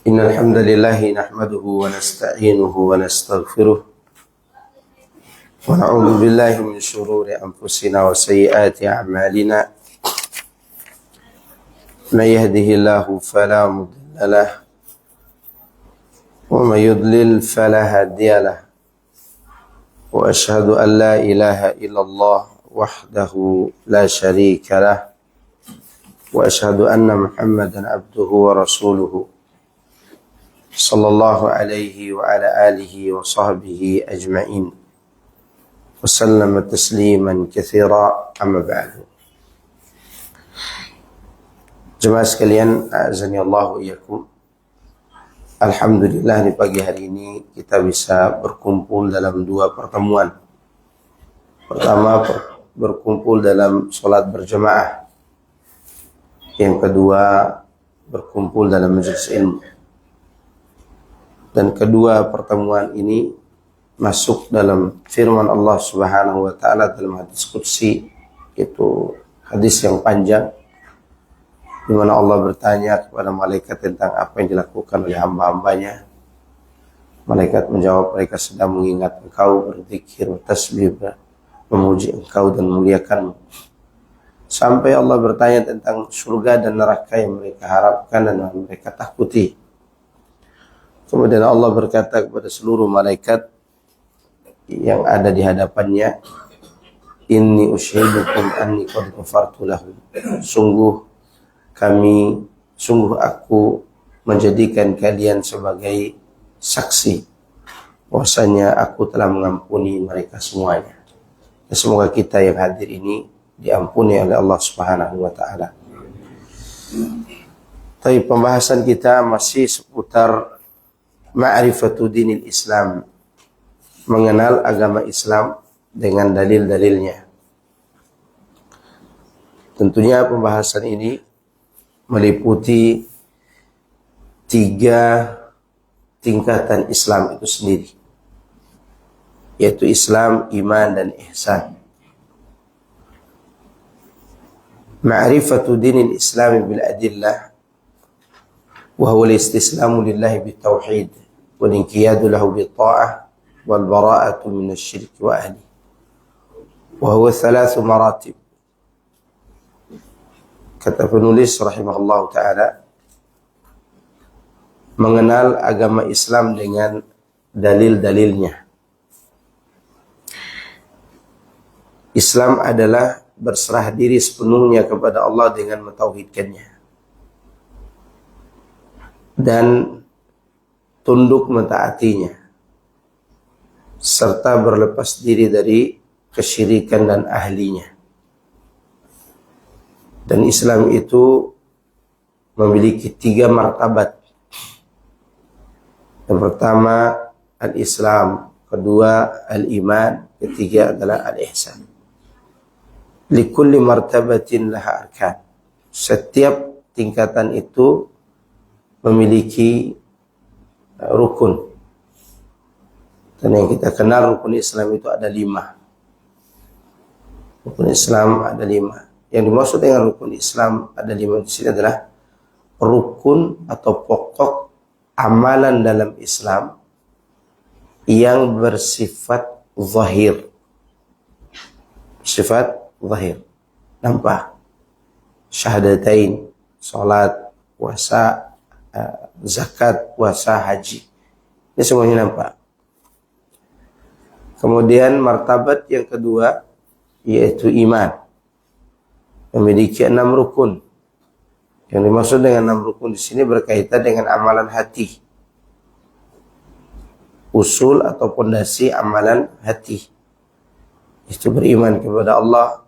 إن الحمد لله نحمده ونستعينه ونستغفره ونعوذ بالله من شرور أنفسنا وسيئات أعمالنا من يهده الله فلا مضل له ومن يضلل فلا هادي له وأشهد أن لا إله إلا الله وحده لا شريك له وأشهد أن محمدا عبده ورسوله صلى الله عليه وعلى آله وصحبه أجمعين وسلم تسليما كثيرا أما بعد. Jemaah sekalian, azani Allah wa iyyakum. Alhamdulillah di pagi hari ini kita bisa berkumpul dalam dua pertemuan. Pertama, berkumpul dalam sholat berjamaah. Yang kedua, berkumpul dalam majelis ilmu. Dan kedua pertemuan ini masuk dalam firman Allah Subhanahu wa taala dalam hadis qudsi, itu hadis yang panjang di mana Allah bertanya kepada malaikat tentang apa yang dilakukan oleh hamba-hambanya. Malaikat menjawab, mereka sedang mengingat engkau, berzikir, bertasbih, memuji engkau dan memuliakanmu. Sampai Allah bertanya tentang surga dan neraka yang mereka harapkan dan yang mereka takuti. Kemudian Allah berkata kepada seluruh malaikat yang ada di hadapannya, inni ushidukum anni qad ghafartu lahum. Sungguh aku menjadikan kalian sebagai saksi bahwasanya aku telah mengampuni mereka semuanya. Dan semoga kita yang hadir ini diampuni oleh Allah Subhanahu wa taala. Tapi pembahasan kita masih seputar ma'rifatu dinil Islam, mengenal agama Islam dengan dalil-dalilnya. Tentunya pembahasan ini meliputi 3 tingkatan Islam itu sendiri, yaitu Islam, iman, dan ihsan. Ma'rifatu dinil Islam bil adillah wa huwa al-istislamu lillahi bit tauhid wal inqiyadu lahu bit ta'ah wal bara'atu min asy-syirk wa ahli. Wa huwa 3 maratib. Kata penulis rahimahullahu taala, mengenal agama Islam dengan dalil-dalilnya. Islam adalah berserah diri sepenuhnya kepada Allah dengan mentauhidkannya dan tunduk mentaatinya, serta berlepas diri dari kesyirikan dan ahlinya. Dan Islam itu memiliki 3 martabat. Yang pertama al-Islam, kedua al-Iman, ketiga adalah al-Ihsan. Likulli martabatin laha arkan. Setiap tingkatan itu memiliki rukun. Dan yang kita kenal rukun Islam itu ada 5. Rukun Islam ada 5. Yang dimaksud dengan rukun Islam ada 5 di sini adalah rukun atau pokok amalan dalam Islam yang bersifat zahir. Sifat zahir, nampak. Syahadatain, salat, puasa, zakat, puasa, haji. Ini semuanya nampak. Kemudian martabat yang kedua yaitu iman. Memiliki 6 rukun. Yang dimaksud dengan 6 rukun di sini berkaitan dengan amalan hati. Usul atau pondasi amalan hati. Itu beriman kepada Allah,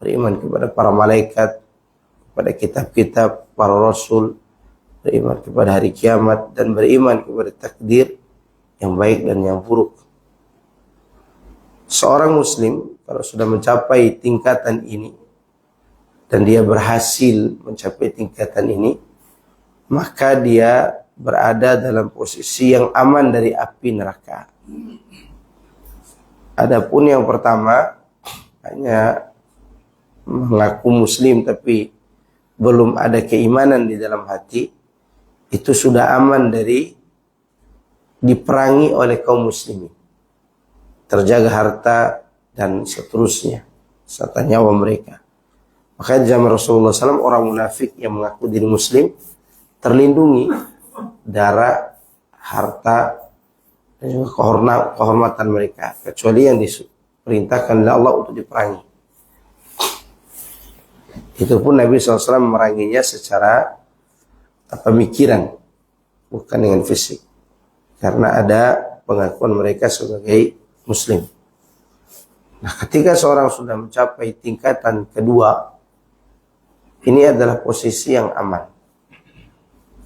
beriman kepada para malaikat, kepada kitab-kitab, para rasul, beriman kepada hari kiamat, dan beriman kepada takdir yang baik dan yang buruk. Seorang muslim kalau sudah mencapai tingkatan ini dan dia berhasil mencapai tingkatan ini, maka dia berada dalam posisi yang aman dari api neraka. Adapun yang pertama hanya mengaku muslim tapi belum ada keimanan di dalam hati, itu sudah aman dari diperangi oleh kaum muslimin, terjaga harta dan seterusnya serta nyawa mereka. Makanya zaman Rasulullah SAW orang munafik yang mengaku diri muslim terlindungi darah, harta, dan juga kehormatan mereka, kecuali yang diperintahkan oleh Allah untuk diperangi. Itu pun Nabi SAW memeranginya secara pemikiran, bukan dengan fisik, karena ada pengakuan mereka sebagai muslim. Nah, ketika seorang sudah mencapai tingkatan kedua, ini adalah posisi yang aman,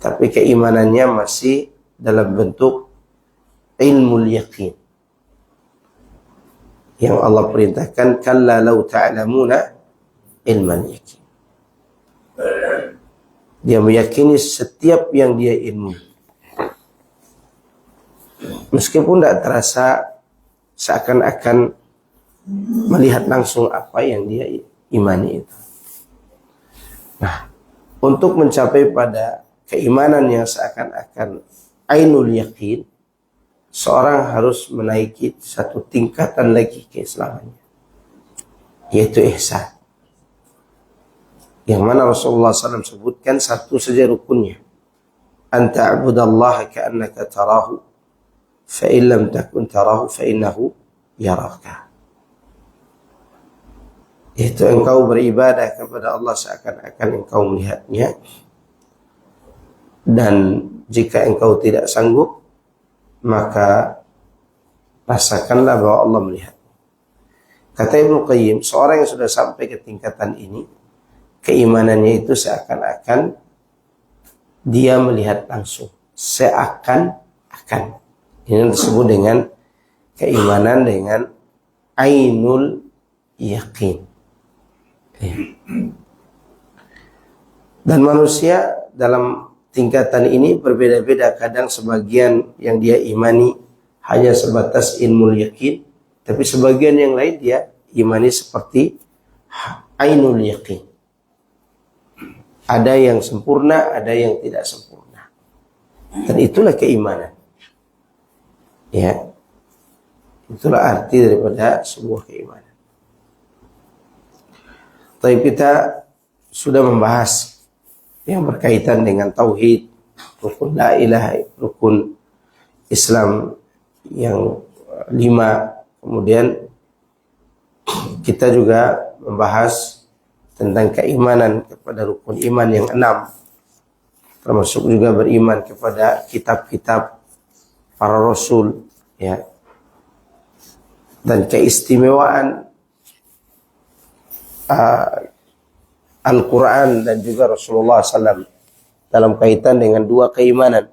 tapi keimanannya masih dalam bentuk ilmu yakin, yang Allah perintahkan, kalla law ta'lamuna ilman yakin. Dia meyakini setiap yang dia ilmu, meskipun tidak terasa, seakan-akan melihat langsung apa yang dia imani itu. Nah, untuk mencapai pada keimanan yang seakan-akan ainul yakin, seorang harus menaiki satu tingkatan lagi keislamannya, yaitu ihsan. Yang mana Rasulullah SAW sebutkan satu saja rukunnya, anta abudallaha ka'annaka tarahu, fa in lam takun tarahu fa innahu yaraka. Yaitu engkau beribadah kepada Allah seakan-akan engkau melihatnya, dan jika engkau tidak sanggup, maka rasakanlah bahwa Allah melihat. Kata Ibnu Qayyim, seorang yang sudah sampai ke tingkatan ini, keimanannya itu seakan-akan dia melihat langsung, seakan-akan. Ini disebut dengan keimanan dengan ainul yakin. Dan manusia dalam tingkatan ini berbeda-beda. Kadang sebagian yang dia imani hanya sebatas ilmu yakin, tapi sebagian yang lain dia imani seperti ainul yakin. Ada yang sempurna, ada yang tidak sempurna. Dan itulah keimanan. Ya. Itulah arti daripada sebuah keimanan. Tapi kita sudah membahas yang berkaitan dengan tauhid, rukun la ilaha, rukun Islam yang 5. Kemudian kita juga membahas tentang keimanan kepada rukun iman yang 6, termasuk juga beriman kepada kitab-kitab para rasul, ya, dan keistimewaan Al-Quran dan juga Rasulullah SAW dalam kaitan dengan dua keimanan,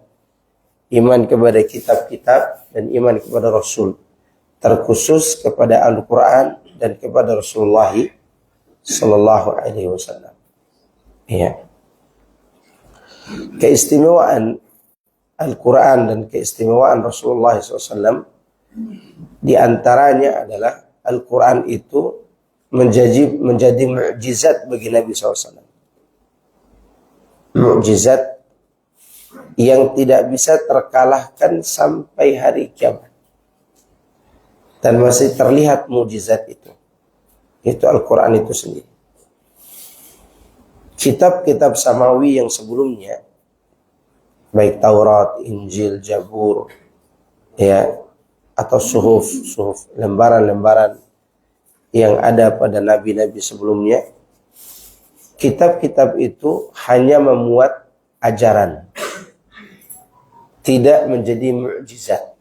iman kepada kitab-kitab dan iman kepada Rasul, terkhusus kepada Al-Quran dan kepada Rasulullah Sallallahu Alaihi Wasallam. Ya. Keistimewaan Al-Quran dan keistimewaan Rasulullah SAW diantaranya adalah Al-Quran itu menjadi mukjizat bagi Nabi SAW. Mukjizat yang tidak bisa terkalahkan sampai hari kiamat. Dan masih terlihat mukjizat itu Al-Quran itu sendiri. Kitab-kitab samawi yang sebelumnya, baik Taurat, Injil, Zabur, ya, atau suhuf, lembaran-lembaran yang ada pada nabi-nabi sebelumnya, kitab-kitab itu hanya memuat ajaran, tidak menjadi mukjizat.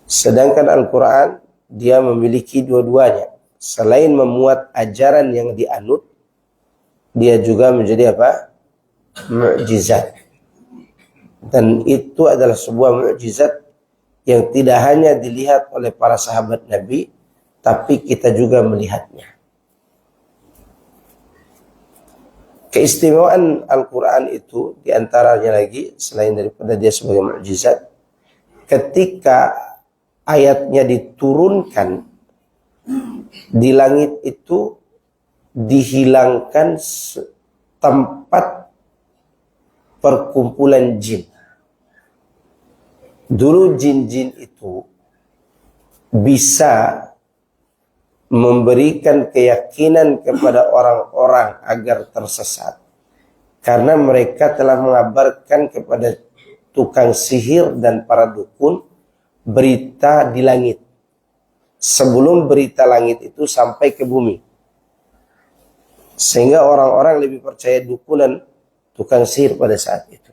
Sedangkan Al-Quran, dia memiliki dua-duanya. Selain memuat ajaran yang dianut, dia juga menjadi apa? Mukjizat. Dan itu adalah sebuah mukjizat yang tidak hanya dilihat oleh para sahabat Nabi, tapi kita juga melihatnya. Keistimewaan Al-Quran itu diantaranya lagi, selain daripada dia sebagai mukjizat, ketika ayatnya diturunkan di langit itu dihilangkan tempat perkumpulan jin. Dulu jin-jin itu bisa memberikan keyakinan kepada orang-orang agar tersesat karena mereka telah mengabarkan kepada tukang sihir dan para dukun berita di langit sebelum berita langit itu sampai ke bumi, sehingga orang-orang lebih percaya dukun dan tukang sihir pada saat itu.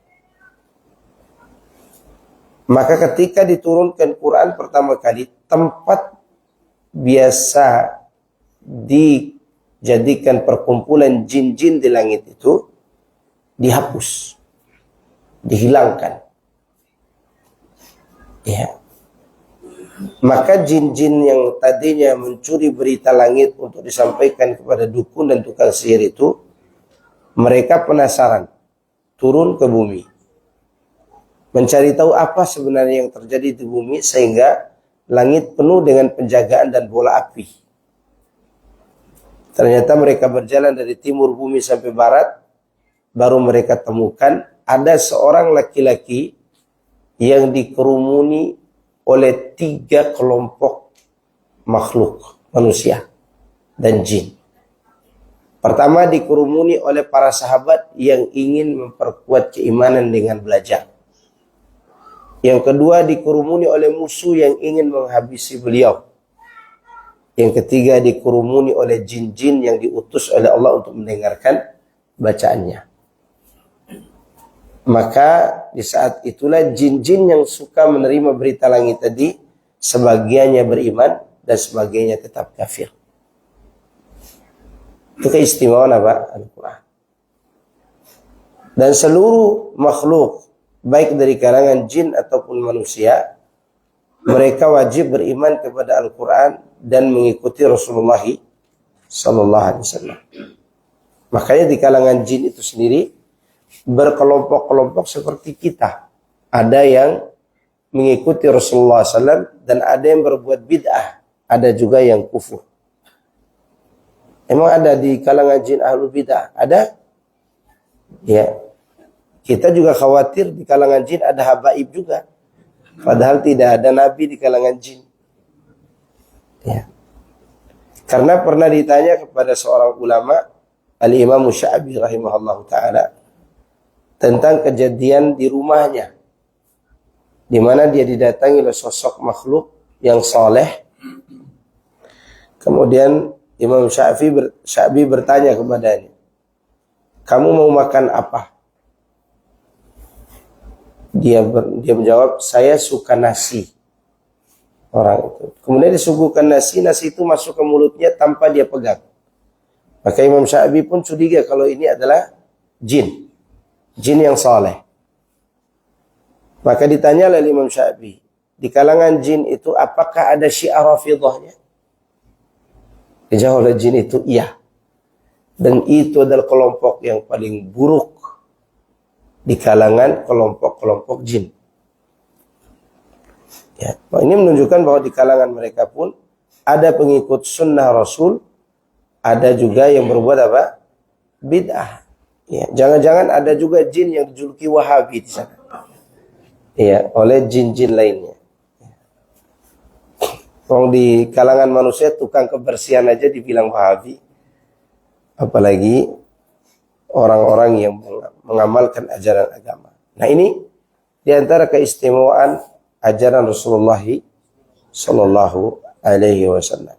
Maka ketika diturunkan Quran pertama kali, tempat biasa dijadikan perkumpulan jin-jin di langit itu dihapus, dihilangkan. Ya. Maka jin-jin yang tadinya mencuri berita langit untuk disampaikan kepada dukun dan tukang sihir itu, mereka penasaran, turun ke bumi, mencari tahu apa sebenarnya yang terjadi di bumi sehingga langit penuh dengan penjagaan dan bola api. Ternyata mereka berjalan dari timur bumi sampai barat, baru mereka temukan ada seorang laki-laki yang dikerumuni oleh 3 kelompok makhluk, manusia dan jin. Pertama, dikerumuni oleh para sahabat yang ingin memperkuat keimanan dengan belajar. Yang kedua, dikerumuni oleh musuh yang ingin menghabisi beliau. Yang ketiga, dikerumuni oleh jin-jin yang diutus oleh Allah untuk mendengarkan bacaannya. Maka di saat itulah jin-jin yang suka menerima berita langit tadi, sebagiannya beriman dan sebagiannya tetap kafir. Itu keistimewaan apa? Al-Quran. Dan seluruh makhluk, baik dari kalangan jin ataupun manusia, mereka wajib beriman kepada Al-Quran dan mengikuti Rasulullah sallallahu alaihi wasallam. Makanya di kalangan jin itu sendiri berkelompok-kelompok seperti kita. Ada yang mengikuti Rasulullah SAW dan ada yang berbuat bid'ah, ada juga yang kufur. Emang ada di kalangan jin ahlul bid'ah? Ada? Ya. Kita juga khawatir di kalangan jin ada habaib juga. Padahal tidak ada nabi di kalangan jin. Ya. Karena pernah ditanya kepada seorang ulama, Al-Imam Sya'bi rahimahullah ta'ala, tentang kejadian di rumahnya, di mana dia didatangi oleh sosok makhluk yang soleh. Kemudian Imam Sya'bi bertanya kepadanya, kamu mau makan apa? Dia menjawab, saya suka nasi. Orang itu. Kemudian disuguhkan nasi itu masuk ke mulutnya tanpa dia pegang. Maka Imam Sya'bi pun curiga kalau ini adalah jin yang saleh. Maka ditanya oleh Imam Sya'bi, di kalangan jin itu apakah ada Syiah Rafidhahnya? Dijawab oleh jin itu, iya. Dan itu adalah kelompok yang paling buruk di kalangan kelompok-kelompok jin. Ya, ini menunjukkan bahwa di kalangan mereka pun ada pengikut sunnah Rasul, ada juga yang berbuat apa? Bid'ah. Ya, jangan-jangan ada juga jin yang dijuluki Wahabi di sana. Ya, oleh jin-jin lainnya. Orang di kalangan manusia tukang kebersihan aja dibilang Wahabi. Apalagi orang-orang yang mengamalkan ajaran agama. Nah, ini di antara keistimewaan ajaran Rasulullah sallallahu alaihi wasallam.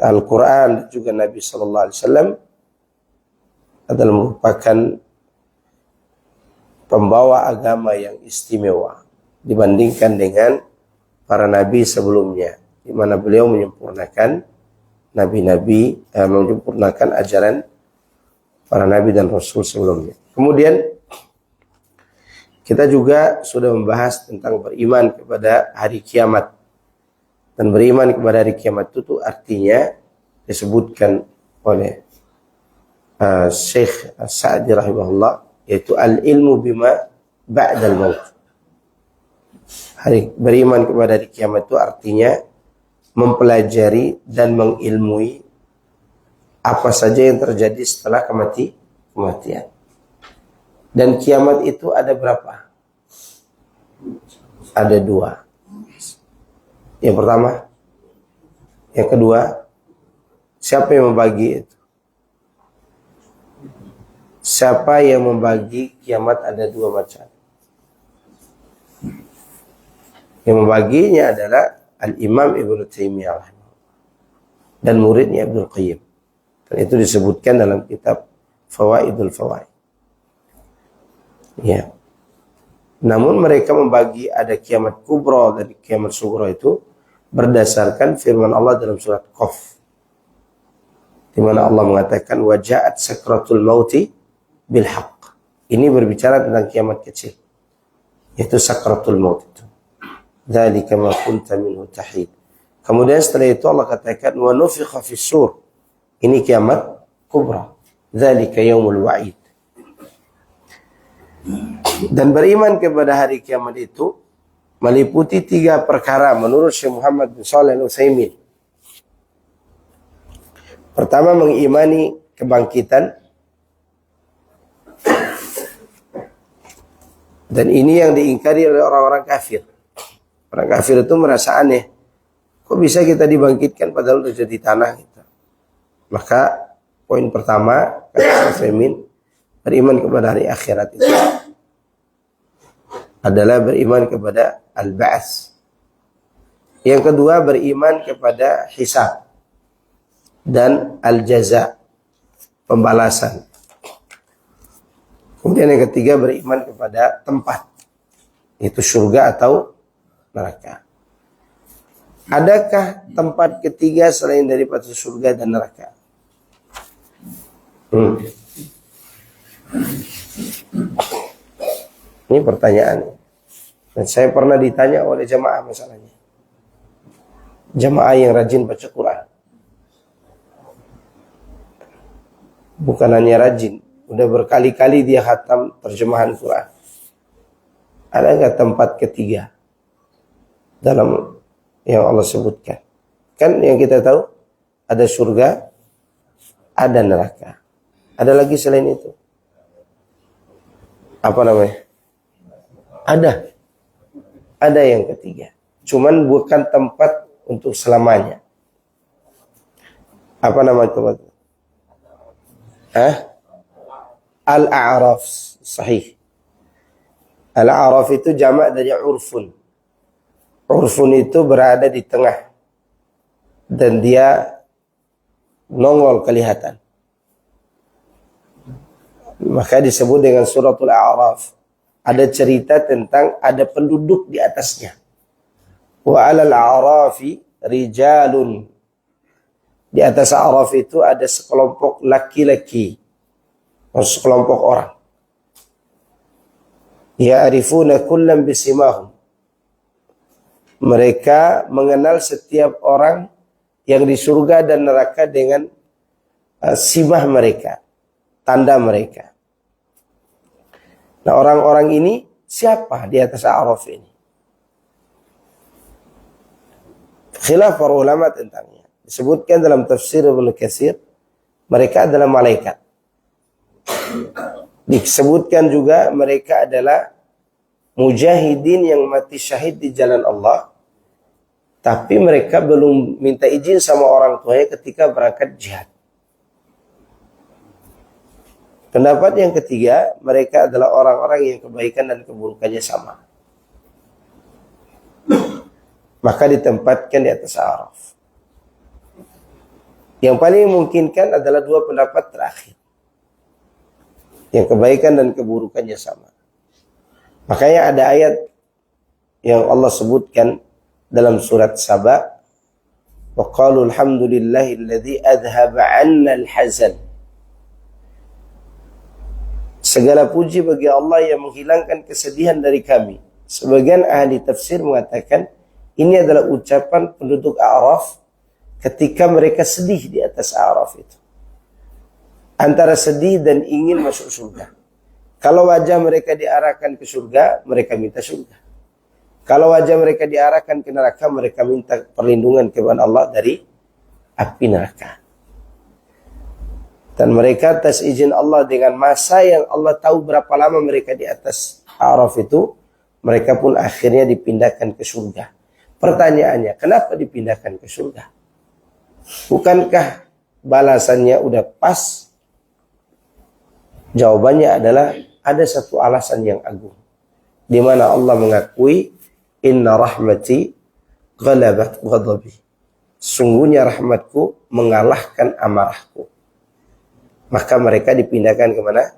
Al-Quran juga Nabi sallallahu alaihi wasallam adalah merupakan pembawa agama yang istimewa dibandingkan dengan para nabi sebelumnya, di mana beliau menyempurnakan nabi-nabi, menyempurnakan ajaran para nabi dan rasul sebelumnya. Kemudian kita juga sudah membahas tentang beriman kepada hari kiamat. Dan beriman kepada hari kiamat itu artinya disebutkan oleh Syekh Sa'di rahimahullah, yaitu al-ilmu bima ba'dal maut. Beriman kepada hari kiamat itu artinya mempelajari dan mengilmui apa saja yang terjadi setelah kematian. Dan kiamat itu ada berapa? Ada dua. Yang pertama, yang kedua, siapa yang membagi itu? Siapa yang membagi kiamat ada dua macam. Yang membaginya adalah Al-Imam Ibnu Taimiyah dan muridnya Ibnu Qayyim. Dan itu disebutkan dalam kitab Fawaidul Fawaid. Ya. Namun mereka membagi ada kiamat kubra dan kiamat sughra itu berdasarkan firman Allah dalam surat Qaf, di mana Allah mengatakan waja'at sakratul mauti bil haqq. Ini berbicara tentang kiamat kecil, yaitu sakratul maut itu. Dzalika ma kunta minhu tahid. Kemudian setelah itu Allah katakan wa nufikha fis sur. Ini kiamat kubra. Dzalika yaumul wa'id. Dan beriman kepada hari kiamat itu meliputi 3 perkara menurut Syekh Muhammad bin Shalih Al-Utsaimin. Pertama, mengimani kebangkitan. Dan ini yang diingkari oleh orang-orang kafir. Orang kafir itu merasa aneh. Kok bisa kita dibangkitkan padahal sudah di tanah gitu. Maka poin pertama kata Al-Utsaimin, beriman kepada hari akhirat itu adalah beriman kepada al-ba'ats. Yang kedua, beriman kepada hisab dan al-jaza, pembalasan. Kemudian yang ketiga, beriman kepada tempat, itu surga atau neraka. Adakah tempat ketiga selain daripada surga dan neraka? Ini pertanyaan. Dan saya pernah ditanya oleh jamaah masalahnya. Jamaah yang rajin baca Quran. Bukan hanya rajin, udah berkali-kali dia khatam terjemahan Quran. Ada nggak tempat ketiga dalam yang Allah sebutkan? Kan yang kita tahu ada surga, ada neraka. Ada lagi selain itu? Apa namanya? Ada yang ketiga. Cuman bukan tempat untuk selamanya. Apa nama tempat? Al-A'raf. Sahih. Al-A'raf itu jamak dari urfun. Urfun itu berada di tengah. Dan dia nongol kelihatan. Maka disebut dengan suratul A'raf. Ada cerita tentang ada penduduk di atasnya. Wa 'alal a'rafi rijalun. Di atas A'raf itu ada sekelompok laki-laki. Sekelompok orang. Ya'rifuna kullam bisimahum. Mereka mengenal setiap orang yang di surga dan neraka dengan simah mereka, tanda mereka. Nah, orang-orang ini siapa di atas A'raf ini? Khilaf para ulama tentangnya. Disebutkan dalam tafsir Ibnu Katsir, mereka adalah malaikat. Disebutkan juga mereka adalah mujahidin yang mati syahid di jalan Allah. Tapi mereka belum minta izin sama orang tuanya ketika berangkat jihad. Pendapat yang ketiga, mereka adalah orang-orang yang kebaikan dan keburukannya sama. Maka ditempatkan di atas A'raf. Yang paling memungkinkan adalah 2 pendapat terakhir. Yang kebaikan dan keburukannya sama. Makanya ada ayat yang Allah sebutkan dalam surat Saba. Wa qalu alhamdulillahilladzi adhaba 'anna al-hazan. Segala puji bagi Allah yang menghilangkan kesedihan dari kami. Sebagian ahli tafsir mengatakan ini adalah ucapan penduduk A'raf ketika mereka sedih di atas A'raf itu. Antara sedih dan ingin masuk surga. Kalau wajah mereka diarahkan ke surga, mereka minta surga. Kalau wajah mereka diarahkan ke neraka, mereka minta perlindungan kepada Allah dari api neraka. Dan mereka atas izin Allah dengan masa yang Allah tahu berapa lama mereka di atas A'raf itu, mereka pun akhirnya dipindahkan ke surga. Pertanyaannya, kenapa dipindahkan ke surga? Bukankah balasannya udah pas? Jawabannya adalah ada satu alasan yang agung, di mana Allah mengakui inna rahmati ghalabat ghadabi. Sungguhnya rahmatku mengalahkan amarahku. Maka mereka dipindahkan kemana?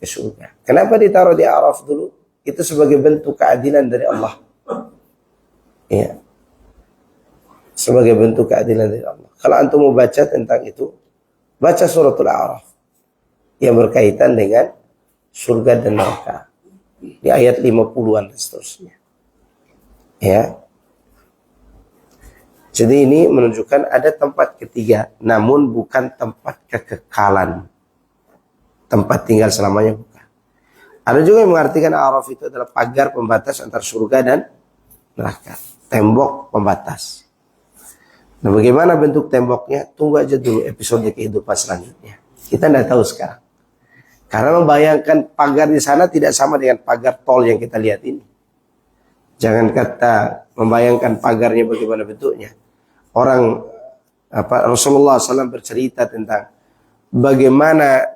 Ke surga. Kenapa ditaruh di A'raf dulu? Itu sebagai bentuk keadilan dari Allah. Ya. Sebagai bentuk keadilan dari Allah. Kalau antum mau baca tentang itu, baca suratul A'raf yang berkaitan dengan surga dan neraka. Di ayat 50-an dan seterusnya. Ya. Jadi ini menunjukkan ada tempat ketiga, namun bukan tempat kekekalan. Tempat tinggal selamanya bukan. Ada juga yang mengartikan A'raf itu adalah pagar pembatas antara surga dan neraka. Tembok pembatas. Nah, bagaimana bentuk temboknya? Tunggu aja dulu episode kehidupan selanjutnya. Kita tidak tahu sekarang. Karena membayangkan pagar di sana tidak sama dengan pagar tol yang kita lihat ini. Jangan kata membayangkan pagarnya bagaimana bentuknya. Rasulullah SAW bercerita tentang bagaimana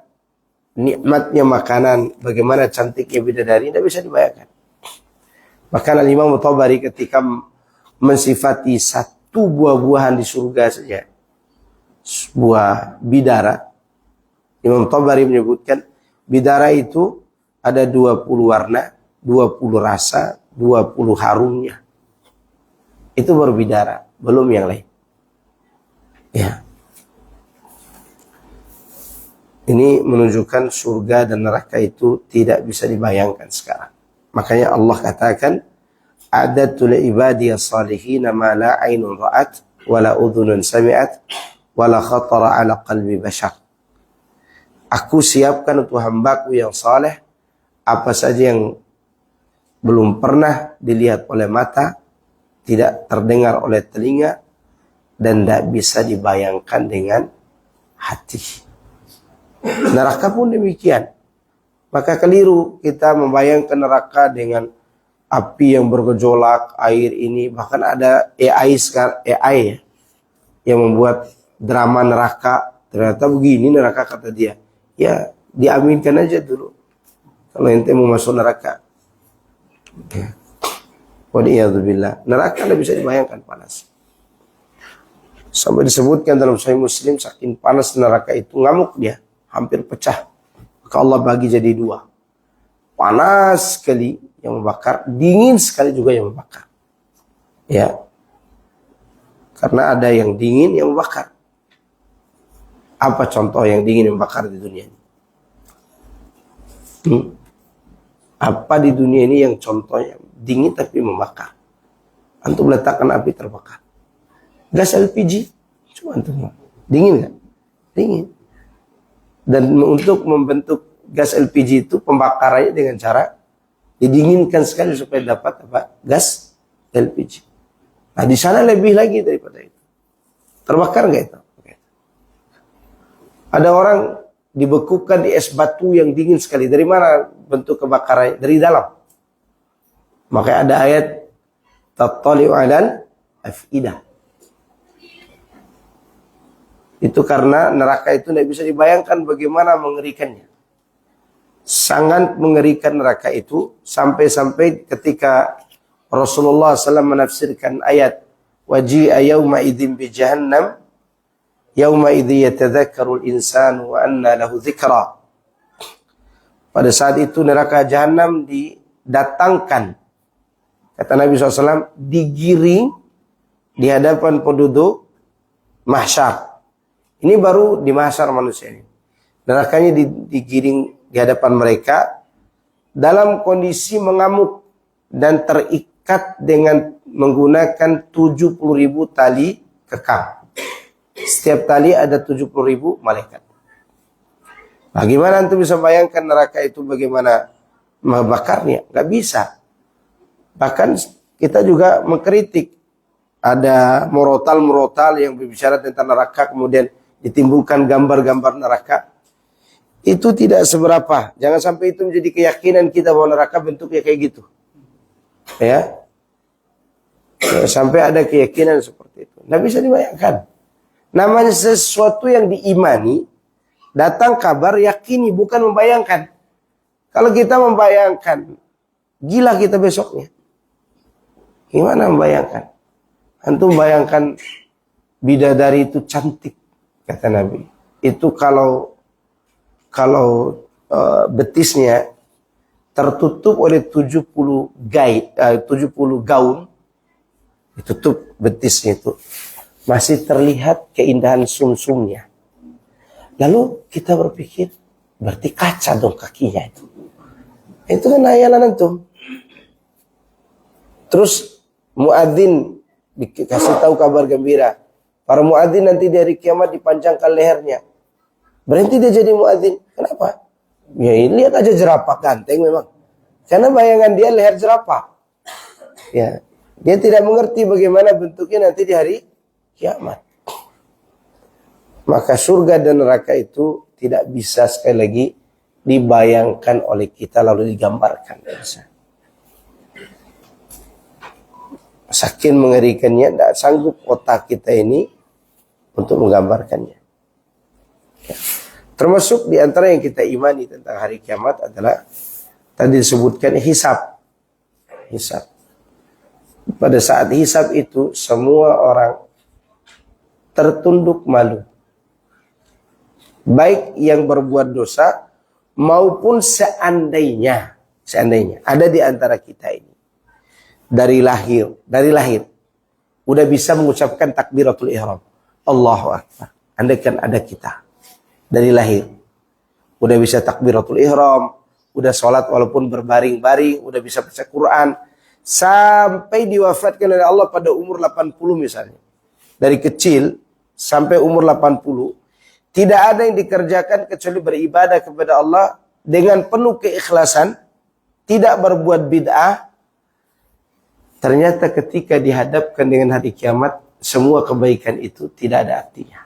nikmatnya makanan, bagaimana cantiknya bidadari, tidak bisa dibayangkan. Bahkan Imam Tabari ketika mensifati satu buah-buahan di surga saja, buah bidara, Imam Tabari menyebutkan bidara itu ada 20 warna, 20 rasa, 20 harumnya. Itu baru bidara, belum yang lain. Ya. Ini menunjukkan surga dan neraka itu tidak bisa dibayangkan sekarang. Makanya Allah katakan, "A'dadtu li ibadiyas salihin ma la 'ainun ra'at wa la udhunun sami'at wa la khatara 'ala qalbi bashar." Aku siapkan untuk hambaku yang saleh apa saja yang belum pernah dilihat oleh mata, tidak terdengar oleh telinga, dan tidak bisa dibayangkan dengan hati. Neraka pun demikian. Maka keliru kita membayangkan neraka dengan api yang bergejolak, air ini. Bahkan ada AI ya, yang membuat drama neraka. Ternyata begini neraka kata dia. Ya, diaminkan aja dulu. Kalau ente mau masuk neraka. Ya. Wadiyadzubillah. Neraka tidak bisa dibayangkan panas. Sampai disebutkan dalam Sahih Muslim, saking panas neraka itu ngamuk dia, hampir pecah. Maka Allah bagi jadi dua. Panas sekali yang membakar, dingin sekali juga yang membakar. Ya. Karena ada yang dingin yang membakar. Apa contoh yang dingin yang membakar di dunia ini? Apa di dunia ini yang contohnya dingin tapi membakar? Antum letakkan api terbakar. Gas LPG, cuma antum dingin nggak? Dingin. Dan untuk membentuk gas LPG itu pembakarannya dengan cara didinginkan sekali supaya dapat apa? Gas LPG. Nah di sana lebih lagi daripada itu. Terbakar nggak itu? Ada orang dibekukan di es batu yang dingin sekali. Dari mana bentuk kebakarannya? Dari dalam. Maka ada ayat tattali'u 'alal af'idah. Itu karena neraka itu tidak bisa dibayangkan bagaimana mengerikannya. Sangat mengerikan neraka itu sampai-sampai ketika Rasulullah SAW menafsirkan ayat waji'a yawma idzin bi jahannam yawma idzi yatadzakkarul insanu wa anna lahu dzikra. Pada saat itu neraka jahanam didatangkan. Kata Nabi SAW, digiring di hadapan penduduk mahsyar. Ini baru di mahsyar manusia ini. Nerakanya digiring di hadapan mereka dalam kondisi mengamuk dan terikat dengan menggunakan 70.000 tali kekang. Setiap tali ada 70.000 malaikat. Bagaimana antum bisa bayangkan neraka itu bagaimana membakarnya? Gak bisa. Bahkan kita juga mengkritik. Ada murotal yang berbicara tentang neraka, kemudian ditimbulkan gambar-gambar neraka. itu tidak seberapa. Jangan sampai itu menjadi keyakinan kita bahwa neraka bentuknya kayak gitu. Ya. Sampai ada keyakinan seperti itu. Nggak bisa dibayangkan. Namanya sesuatu yang diimani, datang kabar, yakini, bukan membayangkan. Kalau kita membayangkan, gila kita besoknya. Gimana membayangkan? Antum bayangkan bidadari itu cantik, kata Nabi. Itu kalau betisnya tertutup oleh 70 gaun, ditutup betisnya itu, masih terlihat keindahan sumsumnya. Lalu kita berpikir, berarti kaca dong kakinya itu. Itu kan hayalan antum. Terus muadzin dikasih tahu kabar gembira. Para muadzin nanti di hari kiamat dipanjangkan lehernya. Berhenti dia jadi muadzin. Kenapa? Ya lihat aja jerapah ganteng memang. Karena bayangan dia leher jerapah. Ya, dia tidak mengerti bagaimana bentuknya nanti di hari kiamat. Maka surga dan neraka itu tidak bisa sekali lagi dibayangkan oleh kita lalu digambarkan. Tidak bisa. Saking mengerikannya, tidak sanggup otak kita ini untuk menggambarkannya. Ya. Termasuk di antara yang kita imani tentang hari kiamat adalah tadi disebutkan hisab. Hisab. Pada saat hisab itu semua orang tertunduk malu. Baik yang berbuat dosa maupun seandainya ada di antara kita ini. Dari lahir udah bisa mengucapkan takbiratul ihram. Allahu Akbar. Andaikan ada kita dari lahir udah bisa takbiratul ihram, udah sholat walaupun berbaring-baring, udah bisa baca Quran, sampai diwafatkan oleh Allah pada umur 80 misalnya. Dari kecil sampai umur 80, tidak ada yang dikerjakan kecuali beribadah kepada Allah dengan penuh keikhlasan, tidak berbuat bid'ah. Ternyata ketika dihadapkan dengan hari kiamat, semua kebaikan itu tidak ada artinya.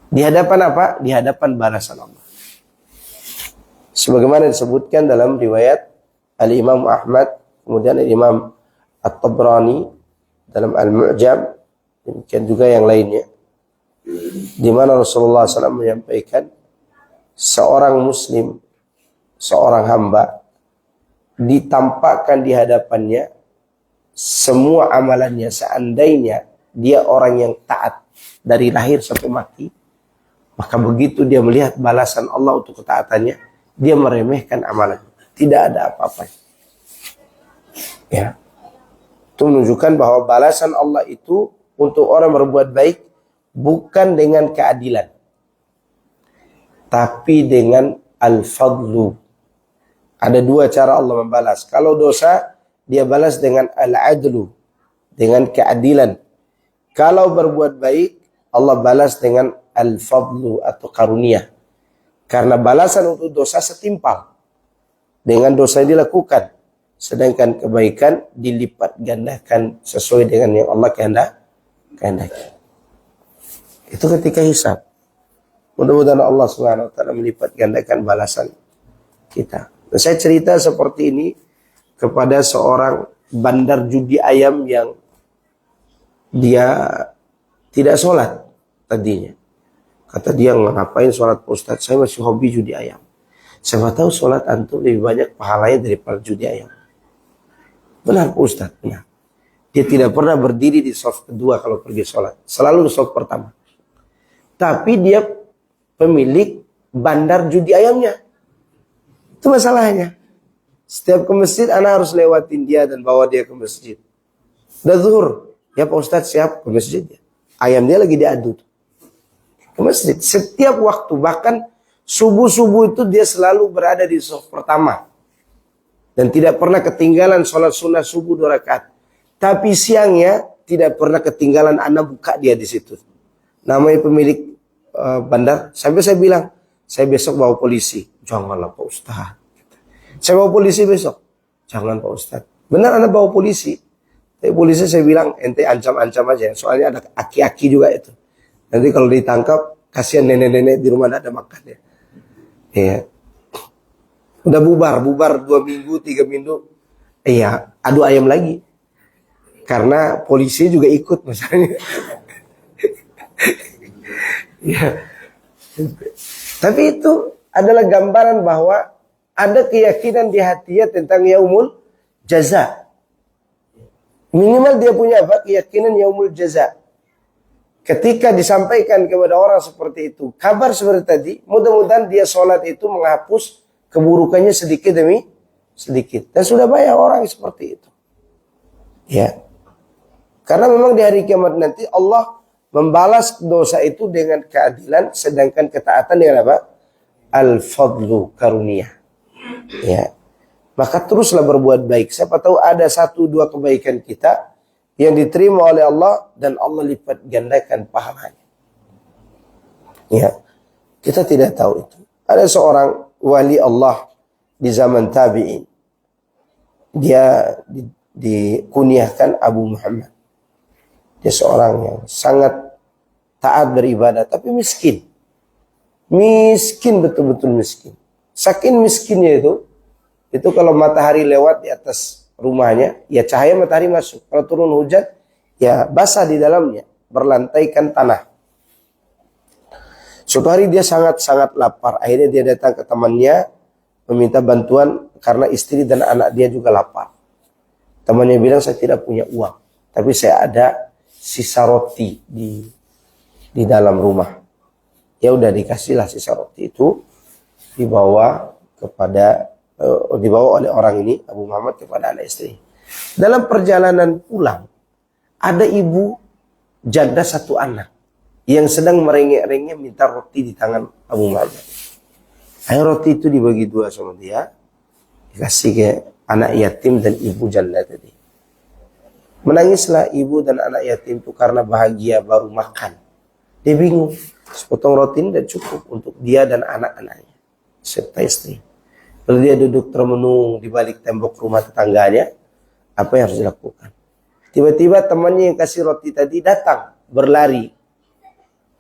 Di hadapan apa? Di hadapan balasan Allah. Sebagaimana disebutkan dalam riwayat Al-Imam Ahmad, kemudian Al-Imam At-Tabrani dalam Al-Mu'jam, demikian juga yang lainnya. Di mana Rasulullah SAW menyampaikan, seorang muslim, seorang hamba, ditampakkan di hadapannya semua amalannya seandainya dia orang yang taat dari lahir sampai mati, maka begitu dia melihat balasan Allah untuk ketaatannya, dia meremehkan amalannya. Tidak ada apa-apa. Ya. Itu menunjukkan bahwa balasan Allah itu untuk orang berbuat baik bukan dengan keadilan, tapi dengan al-fadlu. Ada dua cara Allah membalas. Kalau dosa, dia balas dengan al-adlu, dengan keadilan. Kalau berbuat baik, Allah balas dengan al-fadlu atau karunia. Karena balasan untuk dosa setimpal dengan dosa yang dilakukan. Sedangkan kebaikan dilipat gandakan sesuai dengan yang Allah kehendaki. Itu ketika hisab. Mudah-mudahan Allah SWT melipat gandakan balasan kita. Dan saya cerita seperti ini kepada seorang bandar judi ayam yang dia tidak sholat tadinya. Kata dia, ngapain sholat Pak Ustadz? Saya masih hobi judi ayam. Siapa tahu sholat antum lebih banyak pahalanya daripada judi ayam. Benar Pak Ustadz, benar. Dia tidak pernah berdiri di shaf kedua kalau pergi sholat. Selalu di shaf pertama. Tapi dia pemilik bandar judi ayamnya. Itu masalahnya. Setiap ke masjid, anak harus lewatin dia dan bawa dia ke masjid. Udah zuhur. Ya Pak Ustadz siap ke masjid. Ayam dia lagi diadu. Ke masjid. Setiap waktu, bahkan subuh-subuh itu dia selalu berada di shaf pertama. Dan tidak pernah ketinggalan sholat sunnah subuh 2 rakaat. Tapi siangnya tidak pernah ketinggalan anak buka dia di situ. Namanya pemilik bandar. Sampai saya bilang, saya besok bawa polisi. Janganlah Pak Ustadz. Saya bawa polisi besok. Jangan Pak Ustadz. Benar anak bawa polisi. Tapi polisi saya bilang, ente ancam-ancam aja. Soalnya ada aki-aki juga itu. Nanti kalau ditangkap, kasihan nenek-nenek di rumah tidak ada makan ya. Ya. Udah bubar 2 minggu, 3 minggu. Iya, adu ayam lagi. Karena polisi juga ikut misalnya. Ya. Tapi itu adalah gambaran bahwa ada keyakinan di hatinya tentang yaumul jaza. Minimal dia punya apa? Keyakinan yaumul jaza. Ketika disampaikan kepada orang seperti itu, kabar seperti tadi, mudah-mudahan dia sholat itu menghapus keburukannya sedikit demi sedikit. Dan sudah banyak orang seperti itu. Ya. Karena memang di hari kiamat nanti Allah membalas dosa itu dengan keadilan, sedangkan ketaatan dengan apa? Al-fadlu, karunia. Ya. Maka teruslah berbuat baik. Siapa tahu ada 1-2 kebaikan kita yang diterima oleh Allah dan Allah lipat gandakan pahalanya. Ya. Kita tidak tahu itu. Ada seorang wali Allah di zaman tabi'in. Dia dikunyahkan Abu Muhammad. Dia seorang yang sangat taat beribadah, tapi miskin. Miskin, betul-betul miskin. Saking miskinnya itu kalau matahari lewat di atas rumahnya, ya cahaya matahari masuk. Kalau turun hujan, ya basah di dalamnya, berlantaikan tanah. Suatu hari dia sangat-sangat lapar. Akhirnya dia datang ke temannya, meminta bantuan karena istri dan anak dia juga lapar. Temannya bilang, saya tidak punya uang, tapi saya ada sisa roti di dalam rumah. Ya udah dikasihlah sisa roti itu, dibawa oleh orang ini Abu Muhammad kepada anak istri. Dalam perjalanan pulang, ada ibu janda 1 anak yang sedang merengek-rengek minta roti di tangan Abu Muhammad. Ayo roti itu dibagi 2 sama dia, dikasih ke anak yatim dan ibu janda tadi. Menangislah ibu dan anak yatim itu karena bahagia baru makan. Dia bingung, sepotong roti ini tidak cukup untuk dia dan anak-anaknya serta istri. Lalu dia duduk termenung di balik tembok rumah tetangganya, apa yang harus dilakukan? Tiba-tiba temannya yang kasih roti tadi datang, berlari.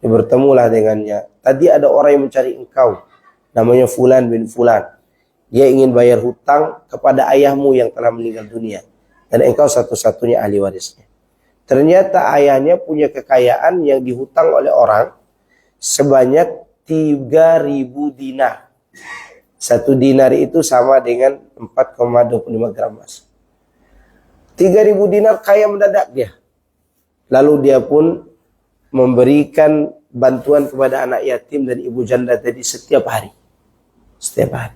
Dia bertemulah dengannya. Tadi ada orang yang mencari engkau, namanya Fulan bin Fulan. Dia ingin bayar hutang kepada ayahmu yang telah meninggal dunia. Dan engkau satu-satunya ahli warisnya. Ternyata ayahnya punya kekayaan yang dihutang oleh orang sebanyak 3.000 dinar. 1 dinar itu sama dengan 4,25 gram emas. 3.000 dinar kaya mendadak dia. Lalu dia pun memberikan bantuan kepada anak yatim dan ibu janda tadi setiap hari. Setiap hari.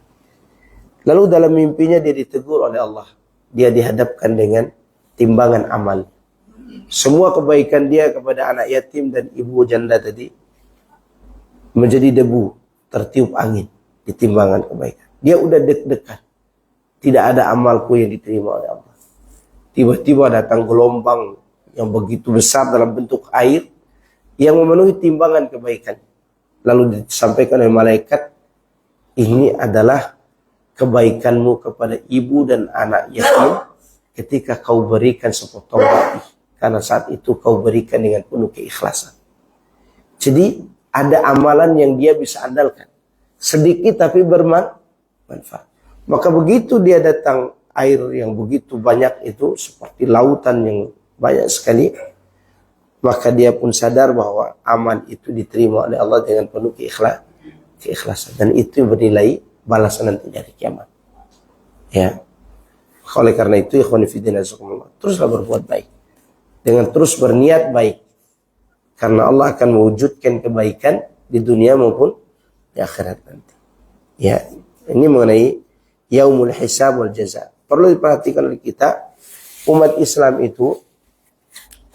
Lalu dalam mimpinya dia ditegur oleh Allah. Dia dihadapkan dengan timbangan amal. Semua kebaikan dia kepada anak yatim dan ibu janda tadi menjadi debu, tertiup angin di timbangan kebaikan. Dia udah deg-degan. Tidak ada amalku yang diterima oleh Allah. Tiba-tiba datang gelombang yang begitu besar dalam bentuk air yang memenuhi timbangan kebaikan. Lalu disampaikan oleh malaikat, ini adalah kebaikanmu kepada ibu dan anak yatim ketika kau berikan sepotong roti. Karena saat itu kau berikan dengan penuh keikhlasan. Jadi ada amalan yang dia bisa andalkan. Sedikit tapi bermanfaat. Maka begitu dia datang air yang begitu banyak itu seperti lautan yang banyak sekali. Maka dia pun sadar bahwa amal itu diterima oleh Allah dengan penuh keikhlasan. Dan itu bernilai balasan nanti dari kiamat. Ya. Oleh karena itu, ikhwan fillah, teruslah berbuat baik. Dengan terus berniat baik. Karena Allah akan mewujudkan kebaikan di dunia maupun di akhirat nanti. Ya. Ini mengenai yaumul hisab wal jaza. Perlu diperhatikan oleh kita, umat Islam itu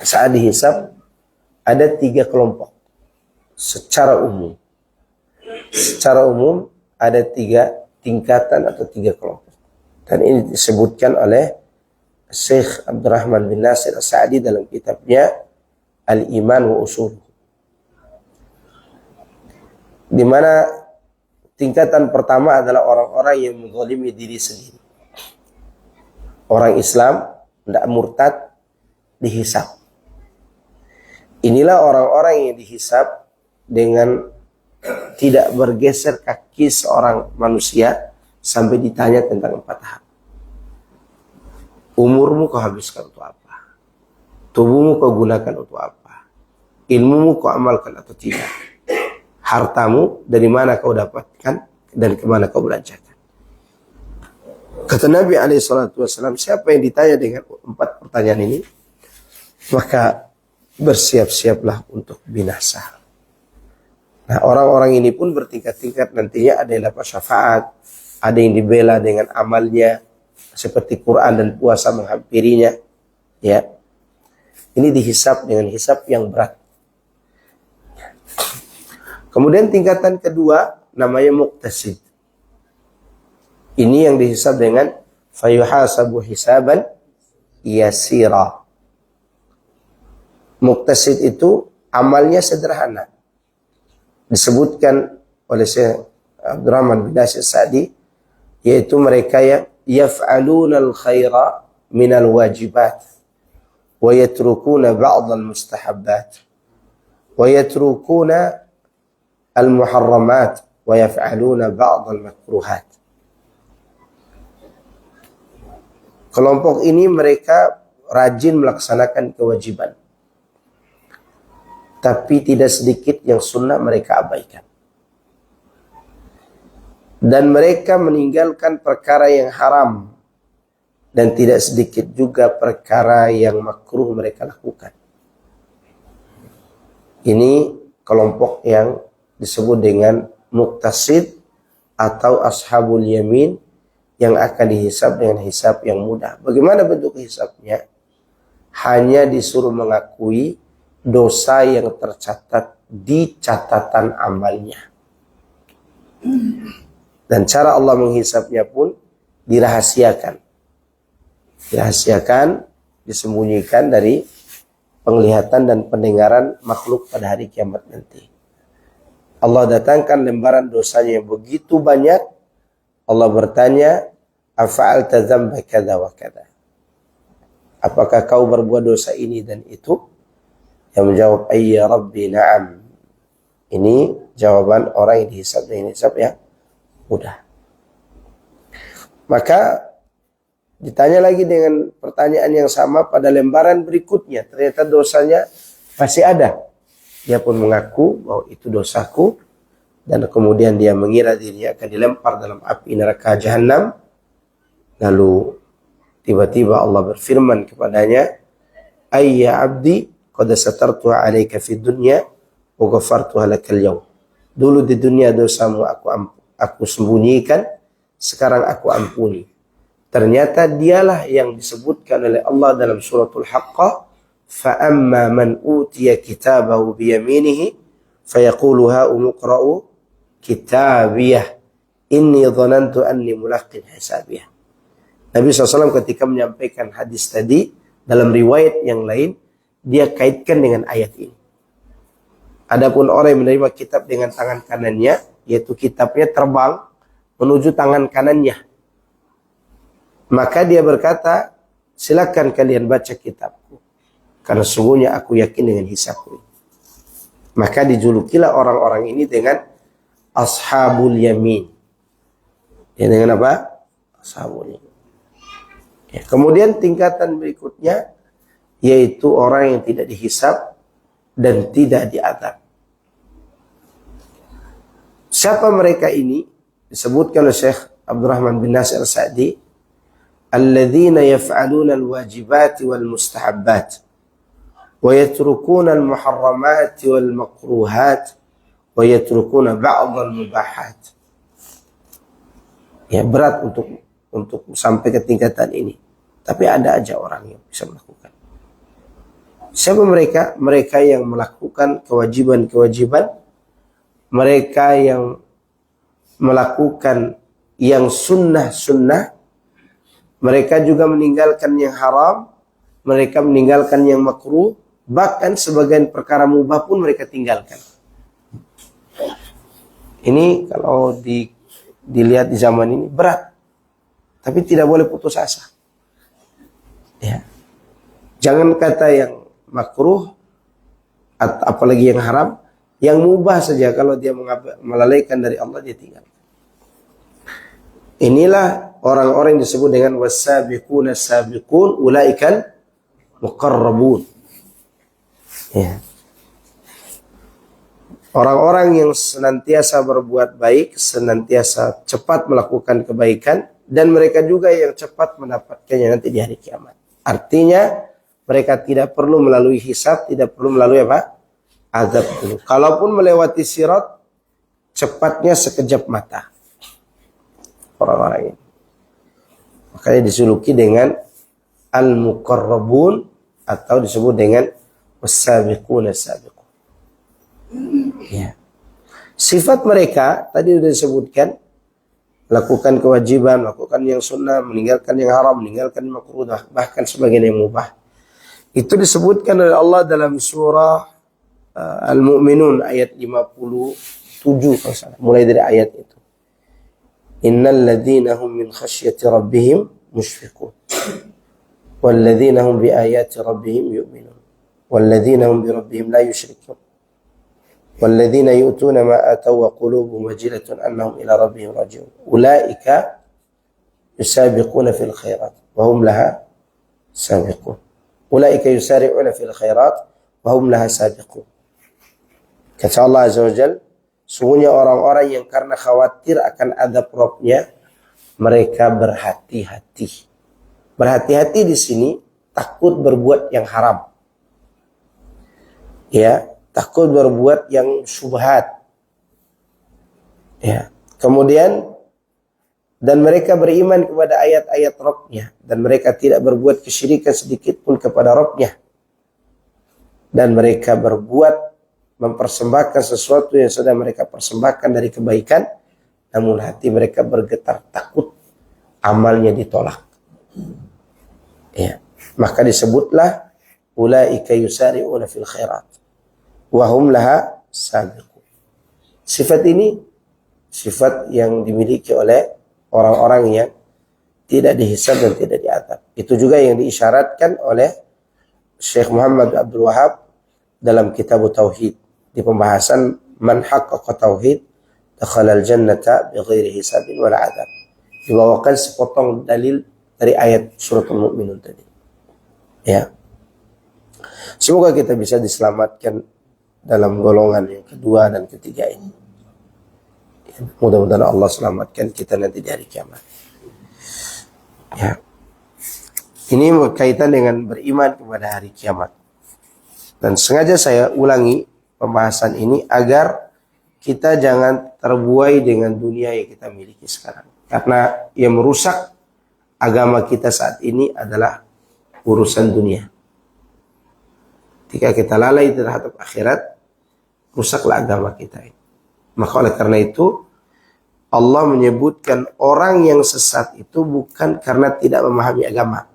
saat dihisab ada 3 kelompok. Secara umum. Secara umum ada 3 tingkatan atau 3 kelompok. Dan ini disebutkan oleh Syekh Abdurrahman bin Nasir As-Sa'di dalam kitabnya Al-Iman wa Usul. Di mana tingkatan pertama adalah orang-orang yang menzalimi diri sendiri. Orang Islam tidak murtad dihisab. Inilah orang-orang yang dihisab dengan tidak bergeser kaki seorang manusia sampai ditanya tentang 4 hal. Umurmu kau habiskan untuk apa? Tubuhmu kau gunakan untuk apa? Ilmumu kau amalkan atau tidak? Hartamu dari mana kau dapatkan dan kemana kau belanjakan? Kata Nabi SAW, siapa yang ditanya dengan 4 pertanyaan ini, maka bersiap-siaplah untuk binasa. Nah, orang-orang ini pun bertingkat-tingkat, nantinya ada yang dapat syafaat, ada yang dibela dengan amalnya, seperti Quran dan puasa menghampirinya. Ya, ini dihisab dengan hisab yang berat. Kemudian tingkatan kedua namanya muqtasid. Ini yang dihisab dengan fayuhasabu hisaban yasira. Muqtasid itu amalnya sederhana. Disebutkan oleh Syekh Abdurrahman bin Nasir Sa'di, yaitu mereka yang yaf'aluna al-khaira minal wajibat wa yatrukuna ba'd al-mustahabbat wa yatrukuna al-muharramat wa yaf'aluna ba'd al-makruhat. Kelompok ini mereka rajin melaksanakan kewajiban, tapi tidak sedikit yang sunnah mereka abaikan. Dan mereka meninggalkan perkara yang haram, dan tidak sedikit juga perkara yang makruh mereka lakukan. Ini kelompok yang disebut dengan muqtasid atau ashabul yamin, yang akan dihisab dengan hisab yang mudah. Bagaimana bentuk hisabnya? Hanya disuruh mengakui dosa yang tercatat di catatan amalnya. Dan cara Allah menghisabnya pun dirahasiakan. Dirahasiakan, disembunyikan dari penglihatan dan pendengaran makhluk pada hari kiamat nanti. Allah datangkan lembaran dosanya yang begitu banyak. Allah bertanya, afa'alta dzamba kadza wa kadza. Apakah kau berbuat dosa ini dan itu? Yang menjawab, ayya rabbi na'am. Ini jawaban orang yang dihisab dengan hisab yang mudah. Maka ditanya lagi dengan pertanyaan yang sama pada lembaran berikutnya. Ternyata dosanya masih ada. Dia pun mengaku bahwa itu dosaku. Dan kemudian dia mengira dirinya akan dilempar dalam api neraka Jahannam. Lalu tiba-tiba Allah berfirman kepadanya, ayya abdi qad satartu alaika fid dunya wa ghafartuha lakal yawm. Dulu di dunia dosamu aku sembunyikan, sekarang aku ampuni. Ternyata dialah yang disebutkan oleh Allah dalam suratul Haqqah, fa amma man utiya kitabahu bi yaminihi fayaqulu ha umqra'u kitabiyah inni dhanantu anni mulaqin hisabiyah. Nabi SAW ketika menyampaikan hadis tadi, dalam riwayat yang lain, dia kaitkan dengan ayat ini. Adapun orang yang menerima kitab dengan tangan kanannya, yaitu kitabnya terbang menuju tangan kanannya, maka dia berkata, silakan kalian baca kitabku, karena sungguhnya aku yakin dengan hisabku. Maka dijulukilah orang-orang ini dengan ashabul yamin. Ya, dengan apa? Ashabul yamin. Ya, kemudian tingkatan berikutnya yaitu orang yang tidak dihisab dan tidak diazab. Siapa mereka ini? Disebutkan oleh Syekh Abdurrahman bin Nasir Sa'di, alladzina yaf'aluna al-wajibati wal mustahabbat wa yatrukuna al-muharramati wal makruhat wa yatrukuna ba'd al-mubahat. Ya, berat untuk sampai ke tingkatan ini. Tapi ada aja orang yang bisa melakukan. Siapa mereka? Mereka yang melakukan kewajiban-kewajiban, mereka yang melakukan yang sunnah-sunnah, mereka juga meninggalkan yang haram, mereka meninggalkan yang makruh, bahkan sebagian perkara mubah pun mereka tinggalkan. Ini kalau dilihat di zaman ini berat, tapi tidak boleh putus asa. Ya. Jangan kata yang makruh, apalagi yang haram, Yang mubah saja kalau dia melalaikan dari Allah dia tinggal. Inilah orang-orang yang disebut dengan wasabiquna sabiqun ulaikal muqarrabun. Ya. Orang-orang yang senantiasa berbuat baik, senantiasa cepat melakukan kebaikan, dan mereka juga yang cepat mendapatkannya nanti di hari kiamat. Artinya mereka tidak perlu melalui hisab, tidak perlu melalui apa? Azab dulu. Kalaupun melewati sirat, cepatnya sekejap mata. Orang-orang ini. Makanya disuluki dengan al-muqarrabun atau disebut dengan was-sabiquna sabiqun. Ya. Sifat mereka tadi sudah disebutkan, lakukan kewajiban, lakukan yang sunnah, meninggalkan yang haram, meninggalkan yang makruh, bahkan sebagian yang mubah. Itu disebutkan oleh Allah dalam surah Al-Mu'minun ayat 57 kalau salah. Mulai dari ayat itu. Innal ladzina hum min khasyati rabbihim mushfiqun. Wal ladzina hum bi ayati rabbihim yu'minun. Wal ladzina hum bi rabbihim la yusyrikun. Wal ladzina yu'tuna ma ataw wa qulubuhum wajilatun annahum ila rabbihim raji'un. Ulaika yusabiquna fil khairat wa hum laha sabiqun. Ulaika yusari'una fil khairat wa hum laha sabiqun. Kata Allah Azza wa Jalla, sungguhnya orang-orang yang karena khawatir akan azab Rabb-nya, mereka berhati-hati. Berhati-hati di sini takut berbuat yang haram. Ya, takut berbuat yang syubhat. Ya, kemudian dan mereka beriman kepada ayat-ayat Rabb-nya dan mereka tidak berbuat kesyirikan sedikit pun kepada Rabb-nya. Dan mereka mempersembahkan sesuatu yang sudah mereka persembahkan dari kebaikan, namun hati mereka bergetar takut amalnya ditolak. Ya, maka disebutlah ulaika yusari'una fil khairat wa hum laha sabiqun. Sifat ini sifat yang dimiliki oleh orang-orang yang tidak dihisab dan tidak diazab. Itu juga yang diisyaratkan oleh Syekh Muhammad Abdul Wahab dalam kitab Tauhid. Di pembahasan man haqqaqa tauhid dakhala al-jannata bighairi hisabin wala adzab. Dibawakan sepotong dalil dari ayat surat Al-Mu'minun tadi. Ya. Semoga kita bisa diselamatkan dalam golongan yang kedua dan ketiga ini. Mudah-mudahan Allah selamatkan kita nanti di hari kiamat. Ya. Ini berkaitan dengan beriman kepada hari kiamat. Dan sengaja saya ulangi pembahasan ini agar kita jangan terbuai dengan dunia yang kita miliki sekarang. Karena yang merusak agama kita saat ini adalah urusan dunia. Ketika kita lalai terhadap akhirat, rusaklah agama kita ini. Maka oleh karena itu, Allah menyebutkan orang yang sesat itu bukan karena tidak memahami agama,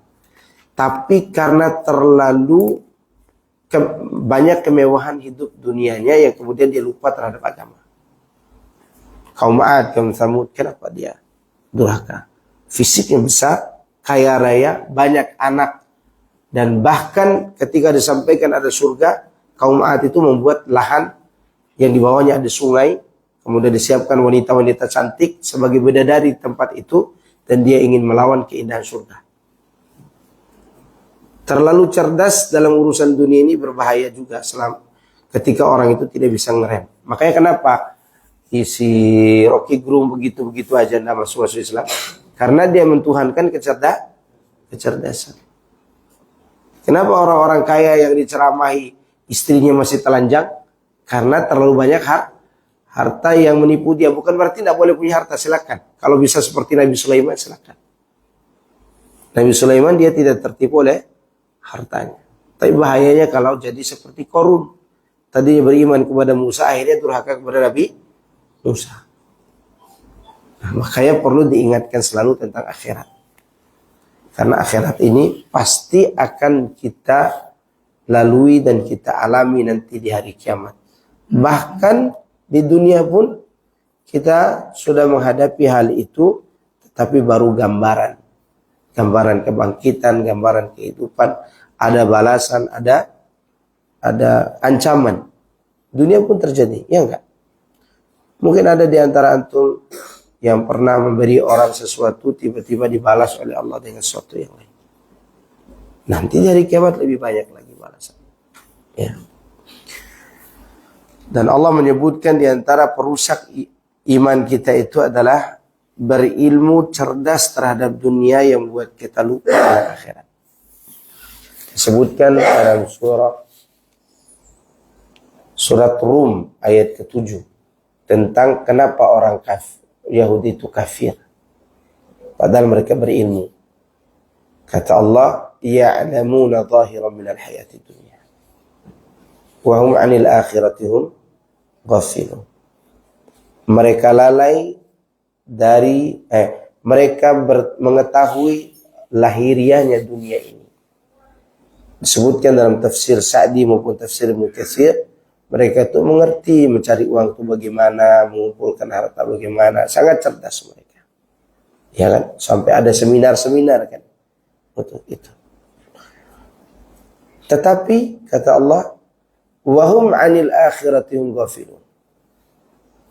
tapi karena terlalu banyak kemewahan hidup dunianya yang kemudian dia lupa terhadap agama. Kaum Ad, kaum Tsamud, kenapa dia durhaka? Fisiknya besar, kaya raya, banyak anak, dan bahkan ketika disampaikan ada surga, kaum Ad itu membuat lahan yang di bawahnya ada sungai, kemudian disiapkan wanita-wanita cantik sebagai bidadari di tempat itu, dan dia ingin melawan keindahan surga. Terlalu cerdas dalam urusan dunia ini berbahaya juga ketika orang itu tidak bisa ngerem. Makanya kenapa si Rocky Gerung begitu-begitu aja tidak masuk Islam? Karena dia mentuhankan kecerdasan. Kenapa orang-orang kaya yang diceramahi istrinya masih telanjang? Karena terlalu banyak harta yang menipu dia. Bukan berarti tidak boleh punya harta, silakan. Kalau bisa seperti Nabi Sulaiman, silakan. Nabi Sulaiman dia tidak tertipu oleh hartanya. Tapi bahayanya kalau jadi seperti Qarun. Tadinya beriman kepada Musa, akhirnya durhaka kepada Nabi Musa. Nah, makanya perlu diingatkan selalu tentang akhirat. Karena akhirat ini pasti akan kita lalui dan kita alami nanti di hari kiamat. Bahkan di dunia pun kita sudah menghadapi hal itu, tetapi baru gambaran kebangkitan, gambaran kehidupan, ada balasan, ada ancaman. dunia pun terjadi, ya enggak? Mungkin ada di antara antum yang pernah memberi orang sesuatu tiba-tiba dibalas oleh Allah dengan sesuatu yang lain. Nanti dari kiamat lebih banyak lagi balasan. Ya. Dan Allah menyebutkan di antara perusak iman kita itu adalah berilmu cerdas terhadap dunia yang buat kita lupa dengan akhirat. Disebutkan dalam surat Rum ayat ke-7 tentang kenapa orang Yahudi itu kafir padahal mereka berilmu. Kata Allah, ya'lamuna zahiran minal hayati dunya wa hum 'anil akhirati hum ghafilun. Mereka lalai dari mereka mengetahui lahiriahnya dunia ini. Disebutkan dalam tafsir Sa'di maupun tafsir Ibnu Katsir, mereka itu mengerti mencari uang itu bagaimana, mengumpulkan harta bagaimana, sangat cerdas mereka. Ya kan? Sampai ada seminar-seminar kan untuk itu. Tetapi kata Allah, wa hum 'anil akhirati hum ghafilun.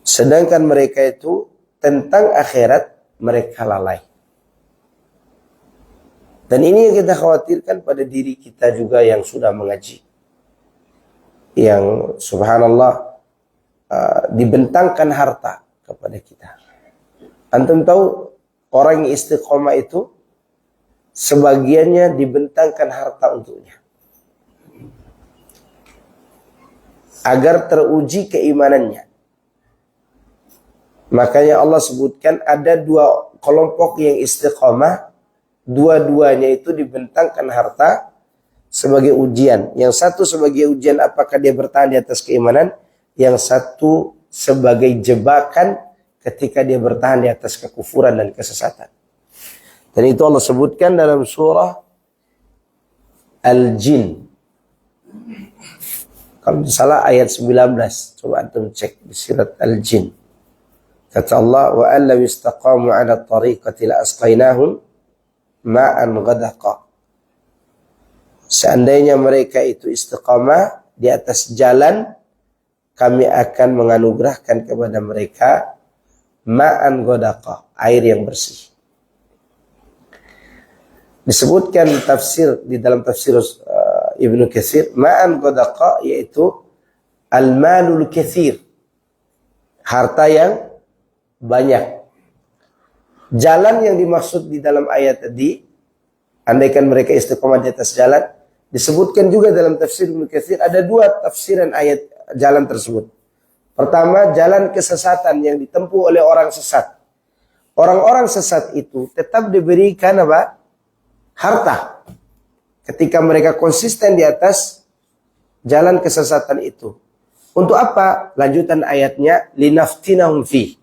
Sedangkan mereka itu tentang akhirat mereka lalai. Dan ini yang kita khawatirkan pada diri kita juga yang sudah mengaji. Yang subhanallah dibentangkan harta kepada kita. Antum tahu orang yang istiqomah itu sebagiannya dibentangkan harta untuknya. Agar teruji keimanannya. Makanya Allah sebutkan ada dua kelompok yang istiqomah, dua-duanya itu dibentangkan harta sebagai ujian. Yang satu sebagai ujian apakah dia bertahan di atas keimanan, yang satu sebagai jebakan ketika dia bertahan di atas kekufuran dan kesesatan. Dan itu Allah sebutkan dalam surah Al-Jin. Kalau salah ayat 19, coba antum cek di surat Al-Jin. Kata Allah, wa allaw istaqamu 'ala at-tariqati la asqainahum ma'an ghadaqa. Seandainya mereka itu istiqamah di atas jalan, kami akan menganugerahkan kepada mereka ma'an ghadaqa, air yang bersih. Disebutkan tafsir di dalam tafsir Ibnu Katsir, ma'an ghadaqa yaitu al-malul katsir, harta yang banyak. Jalan yang dimaksud di dalam ayat tadi, andaikan mereka istiqomah di atas jalan, disebutkan juga dalam tafsir Ibnu Katsir ada dua tafsiran ayat jalan tersebut. Pertama, jalan kesesatan yang ditempuh oleh orang sesat. Orang-orang sesat itu tetap diberikan apa? Harta. Ketika mereka konsisten di atas jalan kesesatan itu. Untuk apa? Lanjutan ayatnya, linaftinahum fi.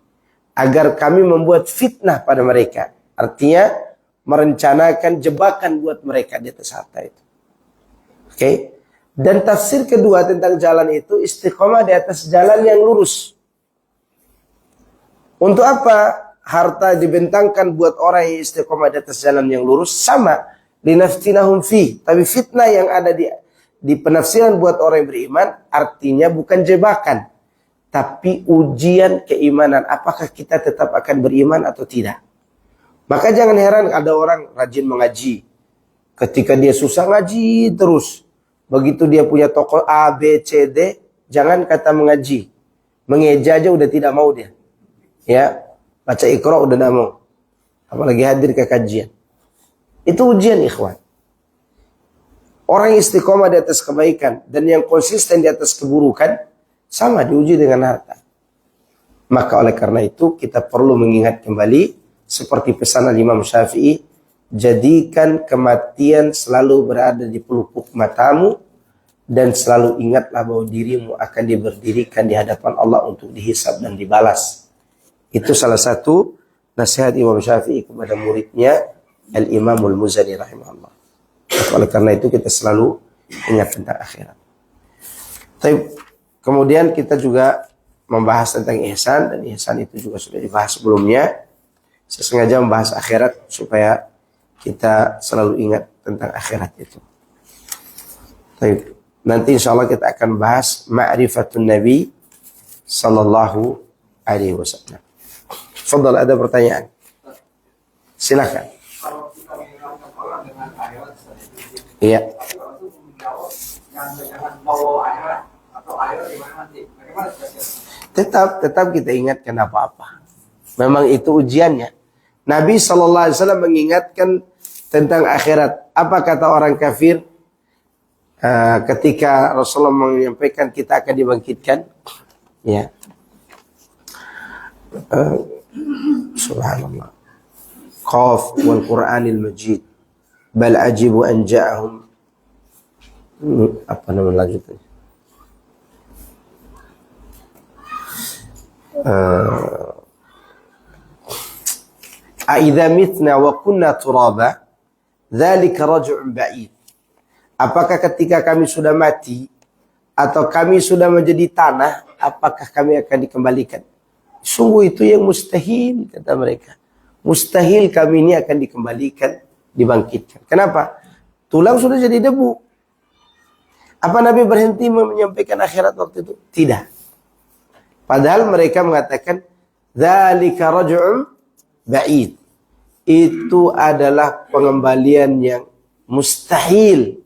Agar kami membuat fitnah pada mereka. Artinya merencanakan jebakan buat mereka di atas harta itu. Oke. Dan tafsir kedua tentang jalan itu istiqomah di atas jalan yang lurus. Untuk apa harta dibentangkan buat orang yang istiqomah di atas jalan yang lurus? Sama. Linaftinahum fi. Tapi fitnah yang ada di penafsiran buat orang yang beriman artinya bukan jebakan. Tapi ujian keimanan. Apakah kita tetap akan beriman atau tidak? Maka jangan heran ada orang rajin mengaji. Ketika dia susah ngaji terus. Begitu dia punya toko A, B, C, D. Jangan kata mengaji. Mengeja aja udah tidak mau dia. Ya, baca Iqra udah tidak mau. Apalagi hadir ke kajian. Itu ujian ikhwan. Orang istiqomah di atas kebaikan. Dan yang konsisten di atas keburukan. Sama diuji dengan harta. Maka oleh karena itu kita perlu mengingat kembali seperti pesanan Imam Syafi'i, jadikan kematian selalu berada di pelupuk matamu dan selalu ingatlah bahwa dirimu akan diberdirikan di hadapan Allah untuk dihisab dan dibalas. Itu salah satu nasihat Imam Syafi'i kepada muridnya Al-Imamul Muzani rahimahullah. Oleh karena itu kita selalu ingat tentang akhirat. Tapi kemudian kita juga membahas tentang ihsan, dan ihsan itu juga sudah dibahas sebelumnya. Saya sengaja membahas akhirat supaya kita selalu ingat tentang akhirat itu. Baik. Nanti insya Allah kita akan bahas ma'rifatun Nabi sallallahu alaihi wasallam. Fadal, ada pertanyaan? Silakan. Kalau kita mengenalkan orang dengan akhirat, Iya. jangan bawa akhirat atau akhirat di mana nanti. Bagaimana caranya? Tetap kita ingatkan apa-apa. Memang itu ujiannya. Nabi SAW mengingatkan tentang akhirat. Apa kata orang kafir ketika Rasulullah menyampaikan kita akan dibangkitkan? Ya. Subhanallah. Qaf wal Qur'anil Majid. Bal ajibu an ja'ahum. Apa nama lanjutannya? Aidza mitna wa kunna turaba dzalika raj'un ba'id. Apakah ketika kami sudah mati atau kami sudah menjadi tanah, apakah kami akan dikembalikan? Sungguh itu yang mustahil, kata mereka. Mustahil kami ini akan dikembalikan, dibangkitkan. Kenapa? Tulang sudah jadi debu. Apa Nabi berhenti menyampaikan akhirat waktu itu? Tidak. Padahal mereka mengatakan dzalika raj'un ba'id. Itu adalah pengembalian yang mustahil,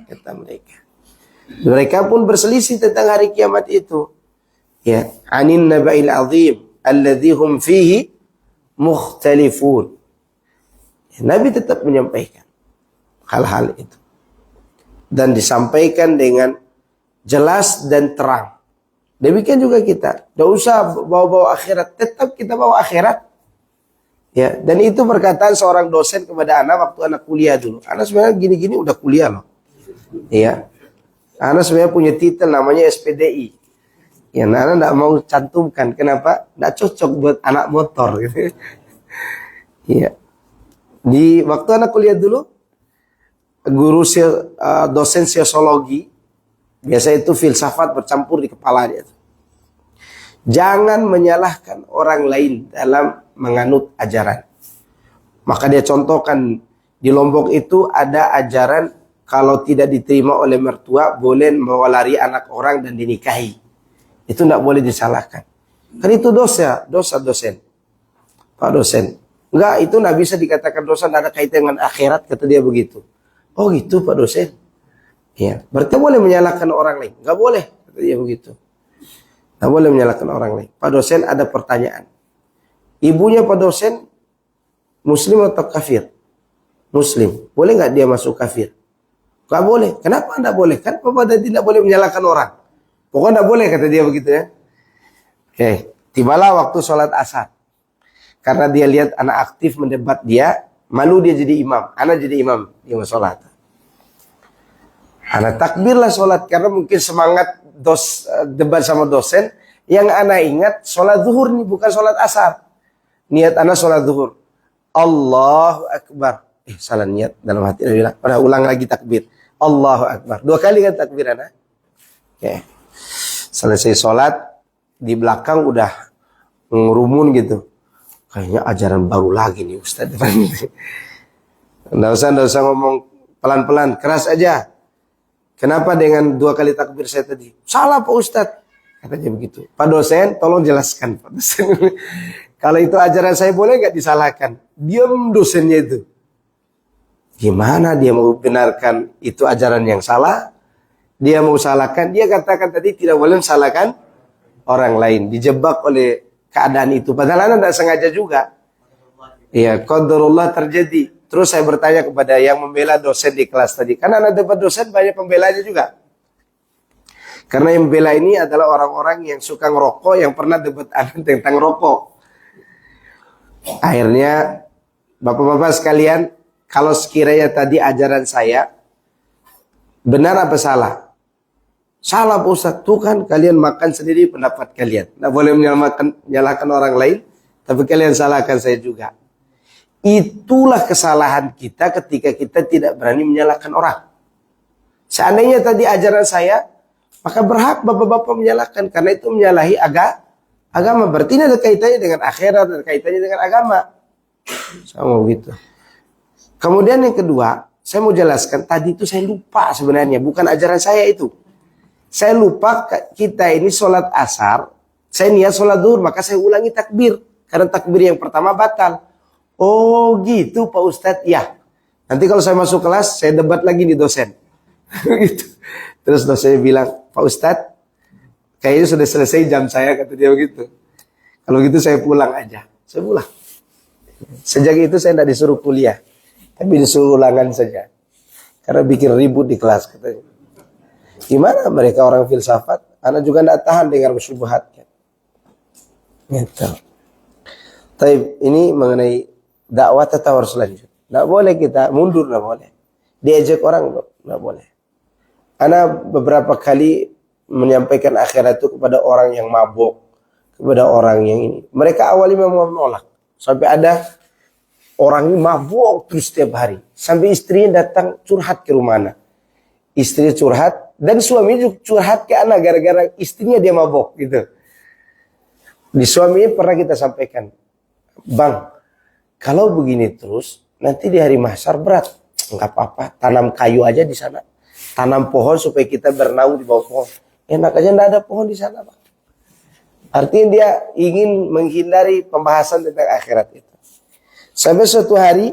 kata mereka. Mereka pun berselisih tentang hari kiamat itu. Ya, anin naba'il azim alladzi hum fihi mukhtalifun. Nabi tetap menyampaikan hal-hal itu. Dan disampaikan dengan jelas dan terang. Demikian juga kita. Tidak usah bawa-bawa akhirat. Tetap kita bawa akhirat. Ya, dan itu perkataan seorang dosen kepada anak waktu anak kuliah dulu. Anak sebenarnya gini-gini udah kuliah loh. Ya. Anak sebenarnya punya titel namanya SPDI. Ya, anak tidak mau cantumkan. Kenapa? Tidak cocok buat anak motor. Gitu. Ya. Di waktu anak kuliah dulu, guru dosen sosiologi, biasa itu filsafat bercampur di kepala dia. Jangan menyalahkan orang lain dalam menganut ajaran. Maka dia contohkan di Lombok itu ada ajaran kalau tidak diterima oleh mertua boleh membawa lari anak orang dan dinikahi. Itu tidak boleh disalahkan. Kan itu dosa dosen. Pak dosen. Enggak, itu tidak bisa dikatakan dosa, tidak ada kaitan dengan akhirat, kata dia begitu. Oh gitu Pak dosen. Ya, berarti boleh menyalahkan orang lain. Enggak boleh, kata dia begitu. Enggak boleh menyalahkan orang lain. Pak dosen ada pertanyaan. Ibunya Pak dosen Muslim atau kafir? Muslim. Boleh nggak dia masuk kafir? Nggak boleh. Kenapa nggak boleh? Kan Bapak tadi tidak boleh menyalahkan orang. Pokoknya nggak boleh, kata dia begitu ya. Oke. Tibalah waktu sholat asar. Karena dia lihat anak aktif mendebat dia, malu dia jadi imam. Anak jadi imam, dia mau sholat. Anak takbirlah sholat karena mungkin semangat debat sama dosen. Yang anak ingat sholat zuhur nih, bukan sholat asar. Niat anak sholat zuhur. Allahu Akbar. Salah niat dalam hati. Udah ulang lagi takbir. Allahu Akbar. 2 kali kan takbir anak. Oke. Selesai sholat, di belakang udah ngerumun gitu. Kayaknya ajaran baru lagi nih Ustaz. Nggak usah ngomong pelan-pelan, keras aja. Kenapa dengan 2 kali takbir saya tadi? Salah Pak Ustaz. Katanya begitu. Pak dosen, tolong jelaskan Pak dosen. Kalau itu ajaran saya boleh nggak disalahkan? Diam dosennya itu. Gimana dia mau benarkan itu ajaran yang salah? Dia mau salahkan. Dia katakan tadi tidak boleh salahkan orang lain. Dijebak oleh keadaan itu. Padahal Anda tidak sengaja juga. Ya, qadarullah terjadi. Terus saya bertanya kepada yang membela dosen di kelas tadi. Karena Anda dapat dosen banyak pembelanya juga. Karena yang membela ini adalah orang-orang yang suka ngerokok, yang pernah debat tentang rokok. Akhirnya, Bapak-bapak sekalian, kalau sekiranya tadi ajaran saya benar apa salah? Salah Pak Ustaz. Tuh kan kalian makan sendiri pendapat kalian. Tidak boleh menyalahkan orang lain, tapi kalian salahkan saya juga. Itulah kesalahan kita ketika kita tidak berani menyalahkan orang. Seandainya tadi ajaran saya, maka berhak bapak-bapak menyalahkan. Karena itu menyalahi agama. Berarti ini ada kaitannya dengan akhirat, ada kaitannya dengan agama. Sama begitu. Kemudian yang kedua, saya mau jelaskan, tadi itu saya lupa sebenarnya, bukan ajaran saya itu. Saya lupa kita ini sholat asar, saya niat sholat duhur, maka saya ulangi takbir. Karena takbir yang pertama batal. Oh gitu Pak Ustadz, ya. Nanti kalau saya masuk kelas, saya debat lagi di dosen. Gitu. Terus dosennya bilang, Pak Ustadz, kayaknya sudah selesai jam saya, kata dia begitu. Kalau gitu saya pulang aja. Saya pulang. Sejak itu saya tidak disuruh kuliah. Tapi disuruh ulangan saja. Karena bikin ribut di kelas katanya. Gimana mereka orang filsafat? Anak juga tidak tahan dengar syubhat. Gitu. Tapi ini mengenai dakwah tetap harus lanjut. Tidak boleh kita mundur, tidak boleh. Diajak orang, tidak boleh. Anak beberapa kali menyampaikan akhirat itu kepada orang yang mabuk. Kepada orang yang ini. Mereka awalnya memang menolak. Sampai ada orang ini mabuk terus setiap hari. Sampai istrinya datang curhat ke rumah anak. Istrinya curhat. Dan suaminya juga curhat ke anak. Gara-gara istrinya dia mabuk gitu. Di suaminya pernah kita sampaikan. Bang, kalau begini terus. Nanti di hari mahsyar berat. Enggak apa-apa. Tanam kayu aja di sana. Tanam pohon supaya kita bernaung di bawah pohon. Enak aja enggak ada pohon di sana Pak. Artinya dia ingin menghindari pembahasan tentang akhirat itu. Sampai suatu hari,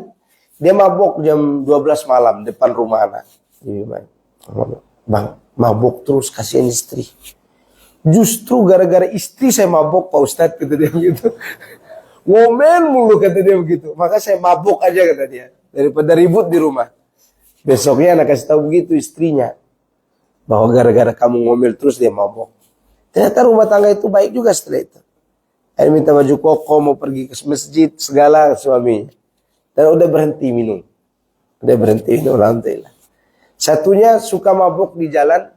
dia mabuk jam 12 malam depan rumah anak. Bang, mabuk terus, kasihan istri. Justru gara-gara istri saya mabuk Pak Ustadz, kata dia begitu. Ngomel mulu, kata dia begitu. Maka saya mabuk aja, kata dia. Daripada ribut di rumah. Besoknya anak kasih tahu begitu istrinya. Bahwa gara-gara kamu ngomel terus dia mabuk. Ternyata rumah tangga itu baik juga setelah itu. Dia minta baju koko, mau pergi ke masjid, segala suaminya. Dan udah berhenti minum. Udah berhenti minum, alhamdulillah. Satunya suka mabuk di jalan,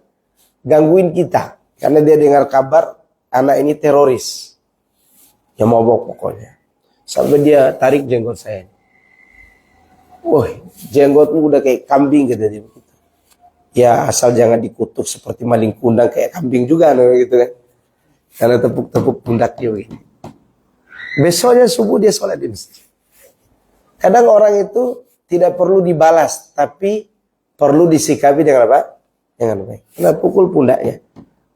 gangguin kita. Karena dia dengar kabar, anak ini teroris. Yang mabuk pokoknya. Sampai dia tarik jenggot saya. Woi, jenggotmu udah kayak kambing, kata dia begitu. Ya asal jangan dikutuk seperti maling kundang kayak kambing juga gitu kan. Karena tepuk-tepuk pundaknya begini. Besoknya subuh dia sholat di masjid. Kadang orang itu tidak perlu dibalas, tapi perlu disikapi dengan apa? Dengan baik. Nah, pukul pundaknya.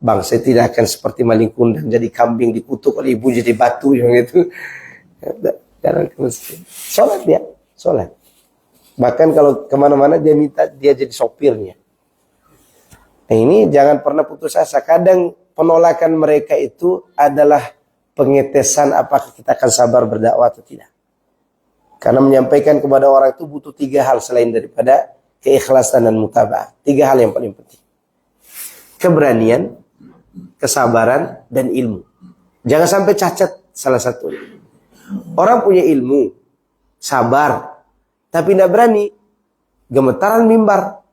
Bang, saya tidak akan seperti maling kundang jadi kambing dikutuk oleh ibu jadi batu yang itu. Jangan ke masjid. Sholat dia, sholat. Bahkan kalau kemana-mana dia minta dia jadi sopirnya. Nah ini jangan pernah putus asa. Kadang penolakan mereka itu adalah pengetesan apakah kita akan sabar berdakwah atau tidak. Karena menyampaikan kepada orang itu butuh 3 hal selain daripada keikhlasan dan mutaba'ah. 3 hal yang paling penting. Keberanian, kesabaran, dan ilmu. Jangan sampai cacat salah satu. Orang punya ilmu, sabar, tapi tidak berani, gemetaran mimbar.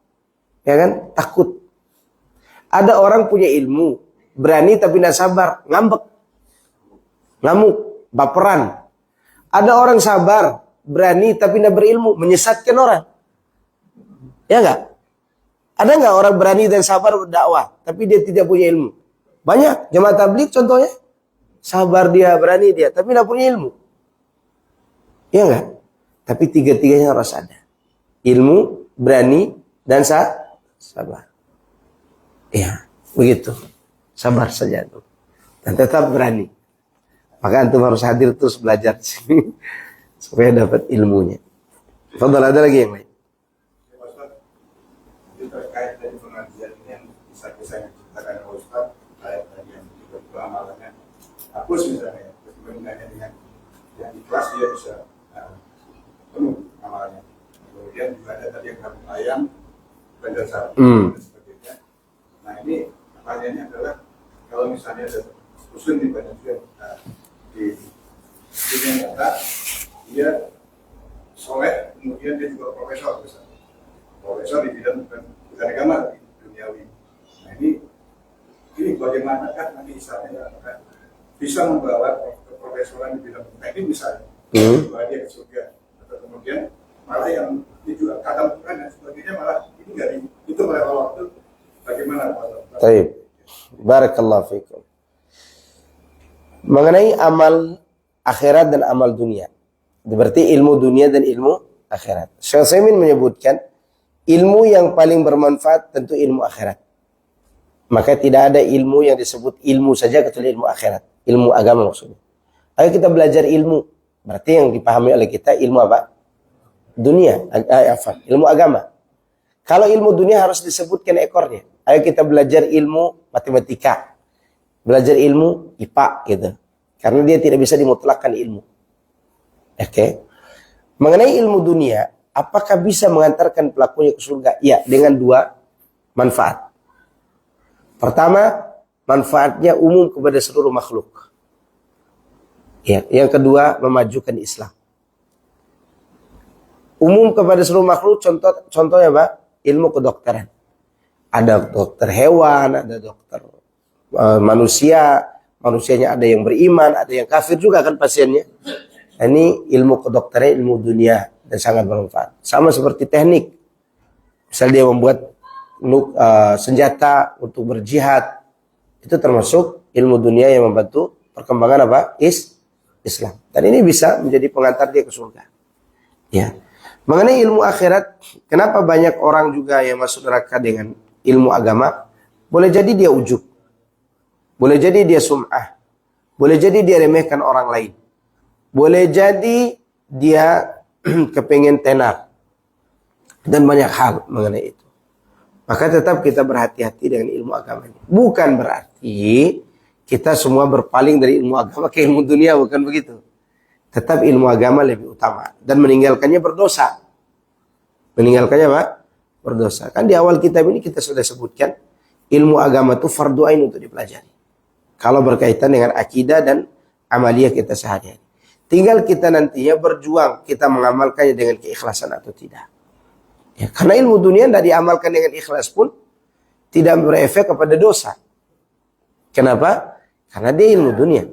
Ya kan? Takut. Ada orang punya ilmu, berani tapi tidak sabar, ngambek, ngamuk, baperan. Ada orang sabar, berani tapi tidak berilmu, menyesatkan orang. Ya enggak? Ada enggak orang berani dan sabar berdakwah, tapi dia tidak punya ilmu? Banyak, jemaah tabligh contohnya. Sabar dia, berani dia, tapi tidak punya ilmu. Ya enggak? Tapi 3-tiganya harus ada. Ilmu, berani, dan sabar. Ya, begitu. Sabar saja tuh. Dan tetap berani. Maka antum harus hadir terus belajar di sini supaya dapat ilmunya. Fadhal, ada lagi yang lain? Itu terkait dari pengajian yang kisah-kisah yang diceritakan oleh Ustaz, terkait dari yang juga amalannya hapus misalnya, terus membandingkannya dengan yang di kelas dia bisa penuh amalannya. Kemudian juga ada tadi yang kamu ayam, bandar sarap, dan sebagainya. Nah ini pertanyaannya adalah kalau misalnya ada muslim di badan di dunia nyata, dia soleh, kemudian dia juga profesor misalnya. Profesor di bidang bukan agama tapi duniawi. Nah ini bagaimana kan nanti misalnya apakah bisa membawa keprofesoran di bidang teknik misalnya, bahwa dia ke surga, atau kemudian malah yang ini juga kata Quran dan sebagainya malah ini nggak itu oleh Allah itu bagaimana Pak? Baik, barakallahu fikum. Mengenai amal akhirat dan amal dunia, berarti ilmu dunia dan ilmu akhirat. Syekh Utsaimin menyebutkan ilmu yang paling bermanfaat tentu ilmu akhirat. Maka tidak ada ilmu yang disebut ilmu saja kecuali ilmu akhirat. Ilmu agama maksudnya. Ayo kita belajar ilmu. Berarti yang dipahami oleh kita ilmu apa? Dunia. Ilmu agama. Kalau ilmu dunia harus disebutkan ekornya. Ayo kita belajar ilmu matematika. Belajar ilmu IPA gitu. Karena dia tidak bisa dimutlakkan ilmu. Oke. Mengenai ilmu dunia, apakah bisa mengantarkan pelakunya ke surga? Ya, dengan dua manfaat. Pertama, manfaatnya umum kepada seluruh makhluk. Ya, yang kedua, memajukan Islam. Umum kepada seluruh makhluk, contohnya apa? Ilmu kedokteran. Ada dokter hewan, ada dokter manusia, manusianya ada yang beriman, ada yang kafir juga kan pasiennya. Ini ilmu kedokteran, ilmu dunia dan sangat bermanfaat. Sama seperti teknik. Misal dia membuat senjata untuk berjihad. Itu termasuk ilmu dunia yang membantu perkembangan apa? Islam. Dan ini bisa menjadi pengantar dia ke surga. Ya. Mengenai ilmu akhirat, kenapa banyak orang juga yang masuk neraka dengan ilmu agama? Boleh jadi dia ujub. Boleh jadi dia sum'ah. Boleh jadi dia remehkan orang lain. Boleh jadi dia kepengen tenar. Dan banyak hal mengenai itu. Maka tetap kita berhati-hati dengan ilmu agama ini. Bukan berarti kita semua berpaling dari ilmu agama ke ilmu dunia, bukan begitu. Tetap ilmu agama lebih utama. Dan meninggalkannya berdosa. Meninggalkannya apa? Berdosa. Kan di awal kitab ini kita sudah sebutkan, ilmu agama itu fardu ain untuk dipelajari. Kalau berkaitan dengan akidah dan amaliyah kita sehari-hari. Tinggal kita nantinya berjuang, kita mengamalkannya dengan keikhlasan atau tidak. Ya, karena ilmu dunia tidak diamalkan dengan ikhlas pun tidak berefek kepada dosa. Kenapa? Karena dia ilmu dunia.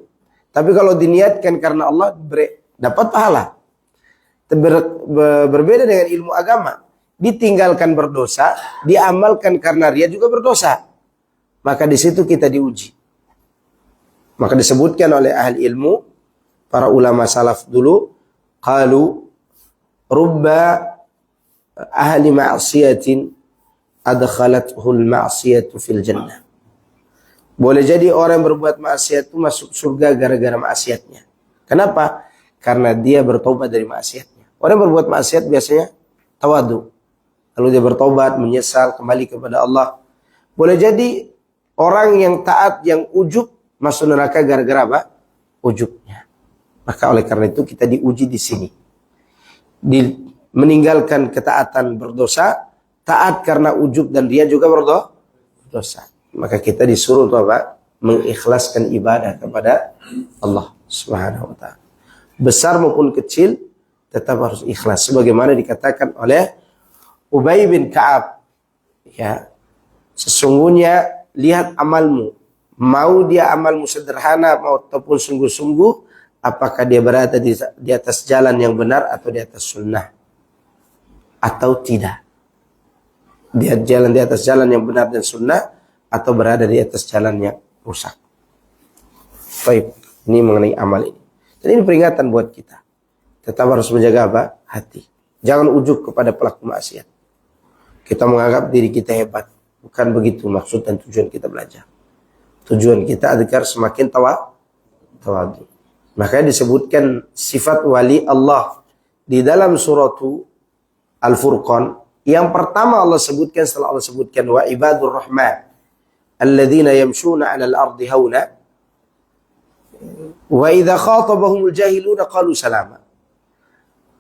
Tapi kalau diniatkan karena Allah, dapat pahala. Berbeda dengan ilmu agama. Ditinggalkan berdosa, diamalkan karena ria juga berdosa. Maka di situ kita diuji. Maka disebutkan oleh ahli ilmu, para ulama salaf dulu, qalu rubba ahli ma'asiyatin adkhalathul ma'asiyatu fil jannah. Boleh jadi orang yang berbuat maksiat itu masuk surga gara-gara maksiatnya. Kenapa? Karena dia bertobat dari maksiatnya. Orang yang berbuat maksiat biasanya tawadu. Lalu dia bertobat, menyesal, kembali kepada Allah. Boleh jadi orang yang taat, yang ujub, masuk neraka gara-gara apa? Ujubnya. Maka oleh karena itu kita diuji di sini. Meninggalkan ketaatan berdosa, taat karena ujub dan dia juga berdosa. Maka kita disuruh untuk apa? Mengikhlaskan ibadah kepada Allah Subhanahu wa ta'ala. Besar maupun kecil tetap harus ikhlas. Sebagaimana dikatakan oleh Ubay bin Ka'ab. Ya. Sesungguhnya lihat amalmu. Mau dia amalmu sederhana ataupun sungguh-sungguh, apakah dia berada di atas jalan yang benar atau di atas sunnah atau tidak. Dia jalan di atas jalan yang benar dan sunnah atau berada di atas jalan yang rusak. Baik, ini mengenai amal ini. Dan ini peringatan buat kita. Tetap harus menjaga apa? Hati. Jangan ujuk kepada pelaku maksiat. Kita menganggap diri kita hebat. Bukan begitu maksud dan tujuan kita belajar. Tujuan kita agar semakin tawadu. Makanya disebutkan sifat wali Allah di dalam surat Al-Furqan. Yang pertama Allah sebutkan setelah Allah sebutkan wa ibadur rahman alladzina yamshuna 'alal ardi hauna wa idza khatabahumul jahiluna qalu salama.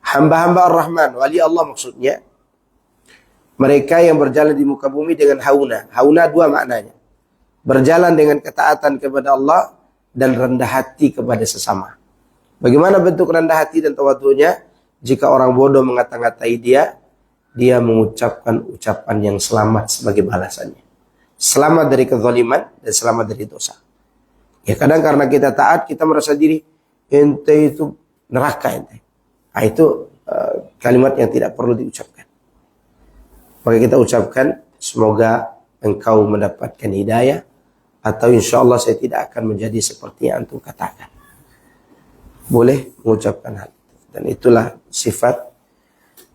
Hamba-hamba Ar-Rahman, wali Allah maksudnya mereka yang berjalan di muka bumi dengan hauna. Hauna dua maknanya. Berjalan dengan ketaatan kepada Allah dan rendah hati kepada sesama. Bagaimana bentuk rendah hati dan tawadhunya? Jika orang bodoh mengata-ngatai dia mengucapkan ucapan yang selamat sebagai balasannya. Selamat dari kezaliman dan selamat dari dosa. Ya kadang karena kita taat, kita merasa diri ente itu neraka ente. Nah, itu kalimat yang tidak perlu diucapkan. Maka kita ucapkan semoga engkau mendapatkan hidayah atau insya Allah saya tidak akan menjadi seperti yang antum katakan. Boleh mengucapkan hal itu. Dan itulah sifat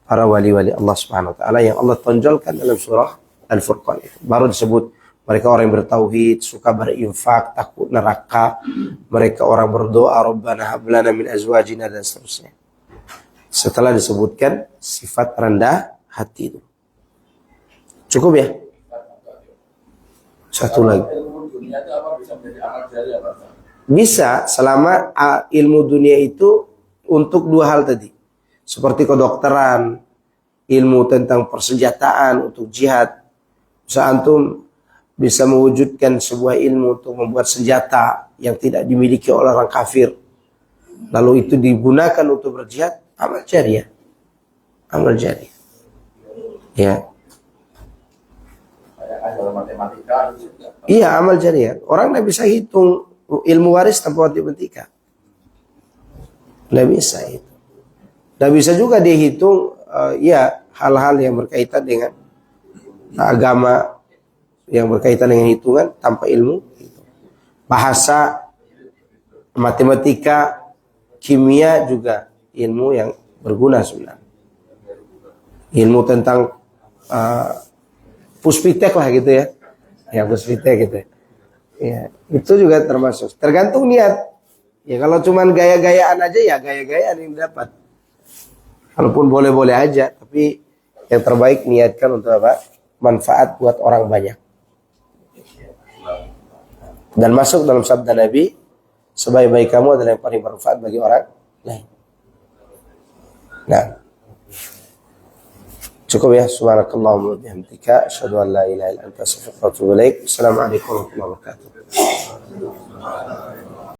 para wali-wali Allah Subhanahu wa taala yang Allah tonjolkan dalam surah Al-Furqan itu. Baru disebut mereka orang yang bertauhid, suka berinfak, takut neraka, mereka orang berdoa Rabbana hab lana min azwajina dan seterusnya. Setelah disebutkan sifat rendah hati itu. Cukup ya? Satu lagi. Ilmu dunia itu apa bisa menjadi amal jariah, Pak? Bisa selama ilmu dunia itu untuk dua hal tadi. Seperti kedokteran, ilmu tentang persenjataan untuk jihad. Bisa antum bisa mewujudkan sebuah ilmu untuk membuat senjata yang tidak dimiliki oleh orang kafir. Lalu itu digunakan untuk berjihad, amal jariah. Amal jariah. Ya. Kayak dalam matematika itu juga. Iya, amal jariah. Orang tidak bisa hitung ilmu waris tanpa matematika. Tidak bisa itu. Tidak bisa juga dihitung ya hal-hal yang berkaitan dengan agama, yang berkaitan dengan hitungan tanpa ilmu. Bahasa, matematika, kimia juga ilmu yang berguna sebenarnya. Ilmu tentang puspitek lah gitu ya. Ya puspitek gitu ya. Ya, itu juga termasuk. Tergantung niat. Ya kalau cuman gaya-gayaan aja ya gaya-gayaan yang dapat. Walaupun boleh-boleh aja, tapi yang terbaik niatkan untuk apa? Manfaat buat orang banyak. Dan masuk dalam sabda Nabi, sebaik-baik kamu adalah yang paling bermanfaat bagi orang lain. Nah, cukup ya. Subhanakallahumma wa bihamdika, asyhadu an la ilaha illa anta, astaghfiruka wa atubu ilaik. Assalamualaikum warahmatullahi wabarakatuh.